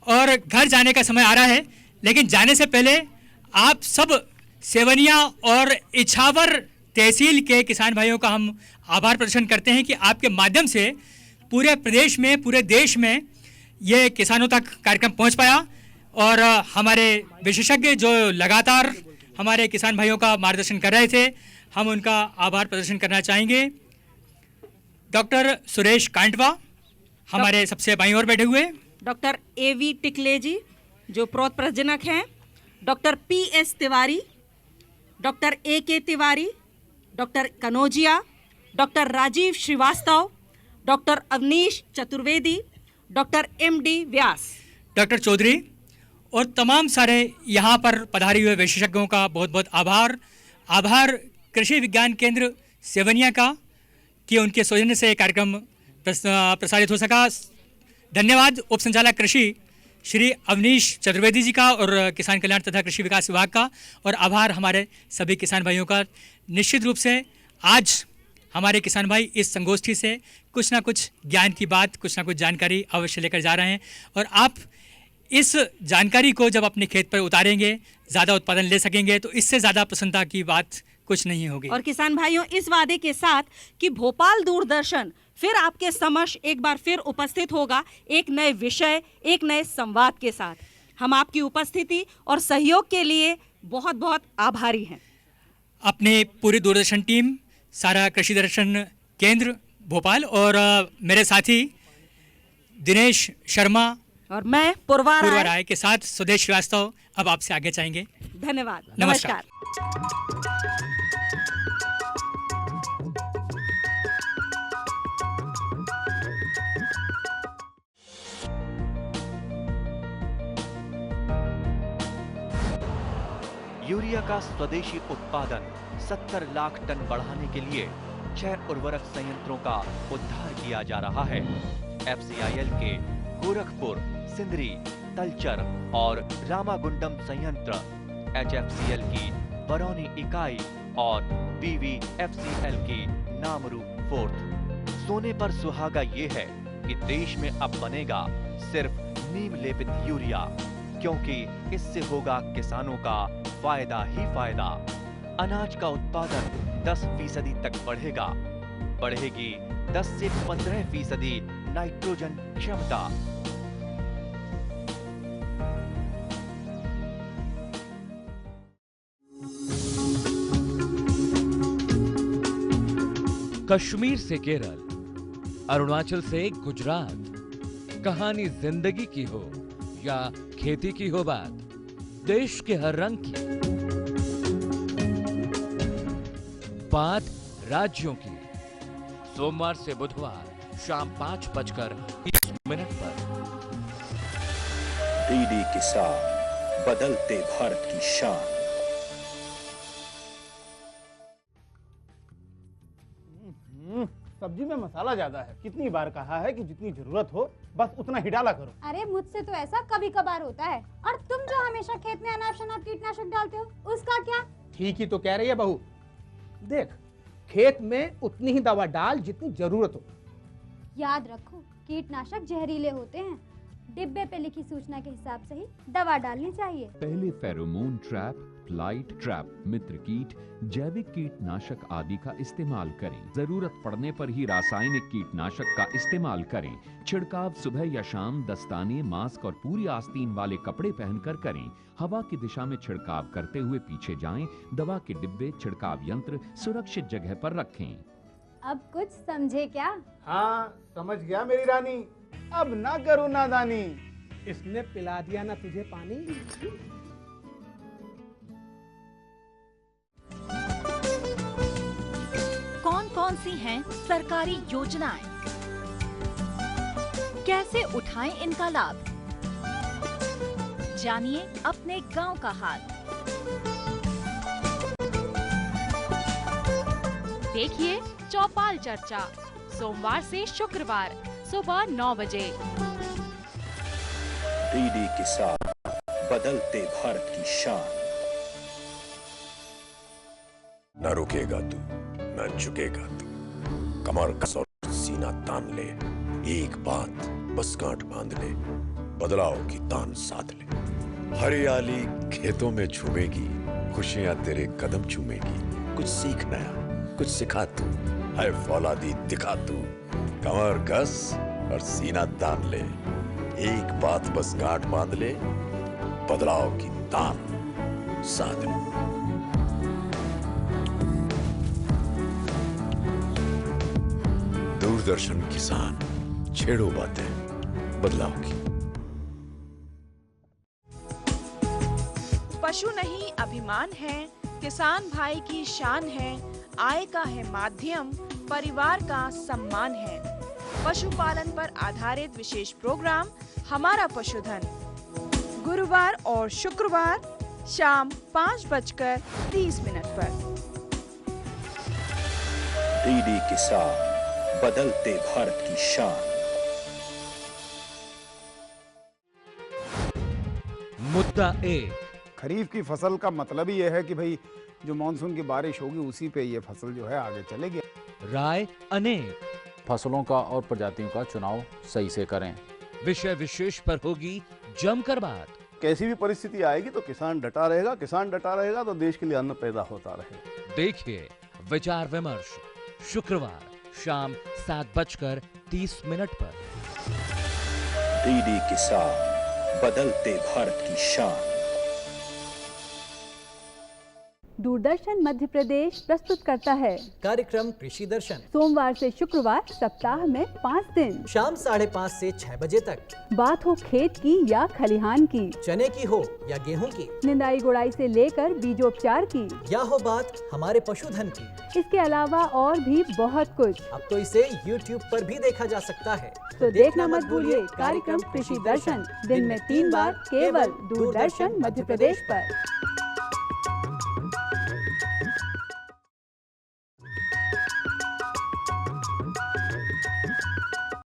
Speaker 3: और घर जाने का समय आ रहा है, लेकिन जाने से पहले आप सब सेवनिया और इछावर तहसील के किसान भाइयों का हम आभार प्रदर्शन करते हैं कि आपके माध्यम से पूरे प्रदेश में, पूरे देश में ये किसानों तक कार्यक्रम पहुंच पाया। और हमारे विशेषज्ञ जो लगातार हमारे किसान भाइयों का मार्गदर्शन कर रहे थे, हम उनका आभार प्रदर्शन करना चाहेंगे। डॉक्टर सुरेश कांटवा हमारे सबसे बाईं ओर बैठे हुए,
Speaker 12: डॉक्टर A.V. टिकले जी जो प्रोत प्रजनक हैं, doctor P.S. Tiwari, doctor A.K. Tiwari, doctor Kanaujia, doctor Rajeev Srivastava, doctor Avnish Chaturvedi, doctor M.D. Vyas,
Speaker 3: doctor Chaudhary और तमाम सारे यहाँ पर पधारे हुए विशेषज्ञों का बहुत बहुत आभार कृषि विज्ञान केंद्र सेवनिया का कि उनके सौजन्य से कार्यक्रम प्रसारित हो सका। धन्यवाद उप संचालक कृषि श्री अवनीश चतुर्वेदी जी का और किसान कल्याण तथा कृषि विकास विभाग का, और आभार हमारे सभी किसान भाइयों का। निश्चित रूप से आज हमारे किसान भाई इस संगोष्ठी से कुछ ना कुछ ज्ञान की बात, कुछ ना कुछ जानकारी अवश्य लेकर जा रहे हैं, और आप इस जानकारी को जब अपने खेत पर उतारेंगे, ज़्यादा उत्पादन ले सकेंगे, तो इससे ज़्यादा प्रसन्नता की बात कुछ नहीं होगी।
Speaker 12: और किसान भाइयों, इस वादे के साथ कि भोपाल दूरदर्शन फिर आपके समक्ष एक बार फिर उपस्थित होगा एक नए विषय, एक नए संवाद के साथ। हम आपकी उपस्थिति और सहयोग के लिए बहुत बहुत आभारी हैं।
Speaker 3: अपने पूरी दूरदर्शन टीम, सारा कृषि दर्शन केंद्र भोपाल और मेरे साथी दिनेश शर्मा
Speaker 12: और मैं पूर्वा
Speaker 3: राय के साथ सुदेश श्रीवास्तव अब आपसे आगे चाहेंगे।
Speaker 12: धन्यवाद,
Speaker 3: नमस्कार।
Speaker 4: यूरिया का स्वदेशी उत्पादन 70 लाख टन बढ़ाने के लिए 6 उर्वरक संयंत्रों का उद्धार किया जा रहा है। FCIL के गोरखपुर, सिंदरी, तलचर और रामागुंडम संयंत्र, HFCL की बरौनी इकाई और BVFCL की नामरू फोर्थ। सोने पर सुहागा ये है कि देश में अब बनेगा सिर्फ नीम लेपित यूरिया, क्योंकि इससे होगा किसानों का फायदा ही फायदा। अनाज का उत्पादन 10% तक बढ़ेगा, बढ़ेगी 10 से 15% नाइट्रोजन क्षमता।
Speaker 5: कश्मीर से केरल, अरुणाचल से गुजरात, कहानी जिंदगी की हो या खेती की हो बात, देश के हर रंग की बात राज्यों की। सोमवार से बुधवार शाम 5:20 पर
Speaker 10: DD किसान, बदलते भारत की शान।
Speaker 23: सब्जी में मसाला ज्यादा है। कितनी बार कहा है कि जितनी जरूरत हो बस उतना ही डाला करो।
Speaker 24: अरे मुझसे तो ऐसा कभी कभार होता है। और तुम जो हमेशा खेत में अनाप शनाप कीटनाशक डालते हो, उसका क्या?
Speaker 23: ठीक ही तो कह रही है बहू। देख, खेत में उतनी ही दवा डाल जितनी जरूरत हो।
Speaker 24: याद रखो, कीटनाशक जहरीले होते हैं। डिब्बे पे लिखी सूचना के हिसाब से ही दवा डालनी चाहिए।
Speaker 2: पहले फेरोमोन ट्रैप, फ्लाइट ट्रैप, मित्र कीट, जैविक कीटनाशक आदि का इस्तेमाल करें। जरूरत पड़ने पर ही रासायनिक कीटनाशक का इस्तेमाल करें। छिड़काव सुबह या शाम दस्ताने, मास्क और पूरी आस्तीन वाले कपड़े पहनकर करें। हवा की दिशा में छिड़काव करते हुए पीछे जाएं। दवा के डिब्बे, छिड़काव यंत्र सुरक्षित जगह पर रखें।
Speaker 24: अब कुछ समझे क्या?
Speaker 23: हाँ समझ गया मेरी रानी, अब ना करो नादानी।
Speaker 9: इसने पिला दिया ना तुझे पानी।
Speaker 14: कौन कौन सी हैं सरकारी योजनाएं, कैसे उठाएं इनका लाभ, जानिए अपने गांव का हाल। देखिए चौपाल चर्चा सोमवार से शुक्रवार सुबह 9 बजे।
Speaker 10: डीडी किसान, बदलते भारत की शान।
Speaker 15: न रुकेगा तू, न झुकेगा तू, कमर कस और सीना तान ले। एक बात बस गांठ बांध ले, बदलाव की तान साध ले। हरियाली खेतों में झूमेगी, खुशियां तेरे कदम चूमेगी। कुछ सीख नया, कुछ सिखा तू, है फौलादी दिखा तू। कमर कस और सीना तान ले, एक बात बस गांठ बांध ले, बदलाव की तान साध ले। दूरदर्शन किसान, छेड़ो बातें बदलाव की।
Speaker 21: पशु नहीं अभिमान है, किसान भाई की शान है। आय का है माध्यम, परिवार का सम्मान है। पशुपालन पर आधारित विशेष प्रोग्राम हमारा पशुधन, गुरुवार और शुक्रवार शाम 5:30 पर।
Speaker 10: डीडी किसान, बदलते भारत की शान।
Speaker 5: मुद्दा 1।
Speaker 23: खरीफ की फसल का मतलब ही यह है कि भाई जो मानसून की बारिश होगी उसी पे ये फसल जो है आगे चलेगी।
Speaker 5: राय अनेक।
Speaker 26: फसलों का और प्रजातियों का चुनाव सही से करें।
Speaker 5: विषय विशेष पर होगी जमकर बात।
Speaker 23: कैसी भी परिस्थिति आएगी तो किसान डटा रहेगा, किसान डटा रहेगा तो देश के लिए अन्न पैदा होता रहेगा।
Speaker 5: देखिए विचार विमर्श शुक्रवार शाम 7:30 पर।
Speaker 10: डीडी किसान, बदलते भारत की शान।
Speaker 27: दूरदर्शन मध्य प्रदेश प्रस्तुत करता है
Speaker 28: कार्यक्रम कृषि दर्शन,
Speaker 27: सोमवार से शुक्रवार सप्ताह में 5 दिन,
Speaker 28: शाम 5:30 से 6 बजे तक।
Speaker 27: बात हो खेत की या खलिहान की,
Speaker 28: चने की हो या गेहूं की,
Speaker 27: निंदाई गुड़ाई से लेकर बीजोपचार की,
Speaker 28: या हो बात हमारे पशुधन की।
Speaker 27: इसके अलावा और भी बहुत कुछ।
Speaker 28: अब तो इसे YouTube पर भी देखा जा सकता है।
Speaker 27: तो देखना मत भूलिए कार्यक्रम कृषि दर्शन दिन में 3 बार केवल दूरदर्शन मध्य प्रदेश पर।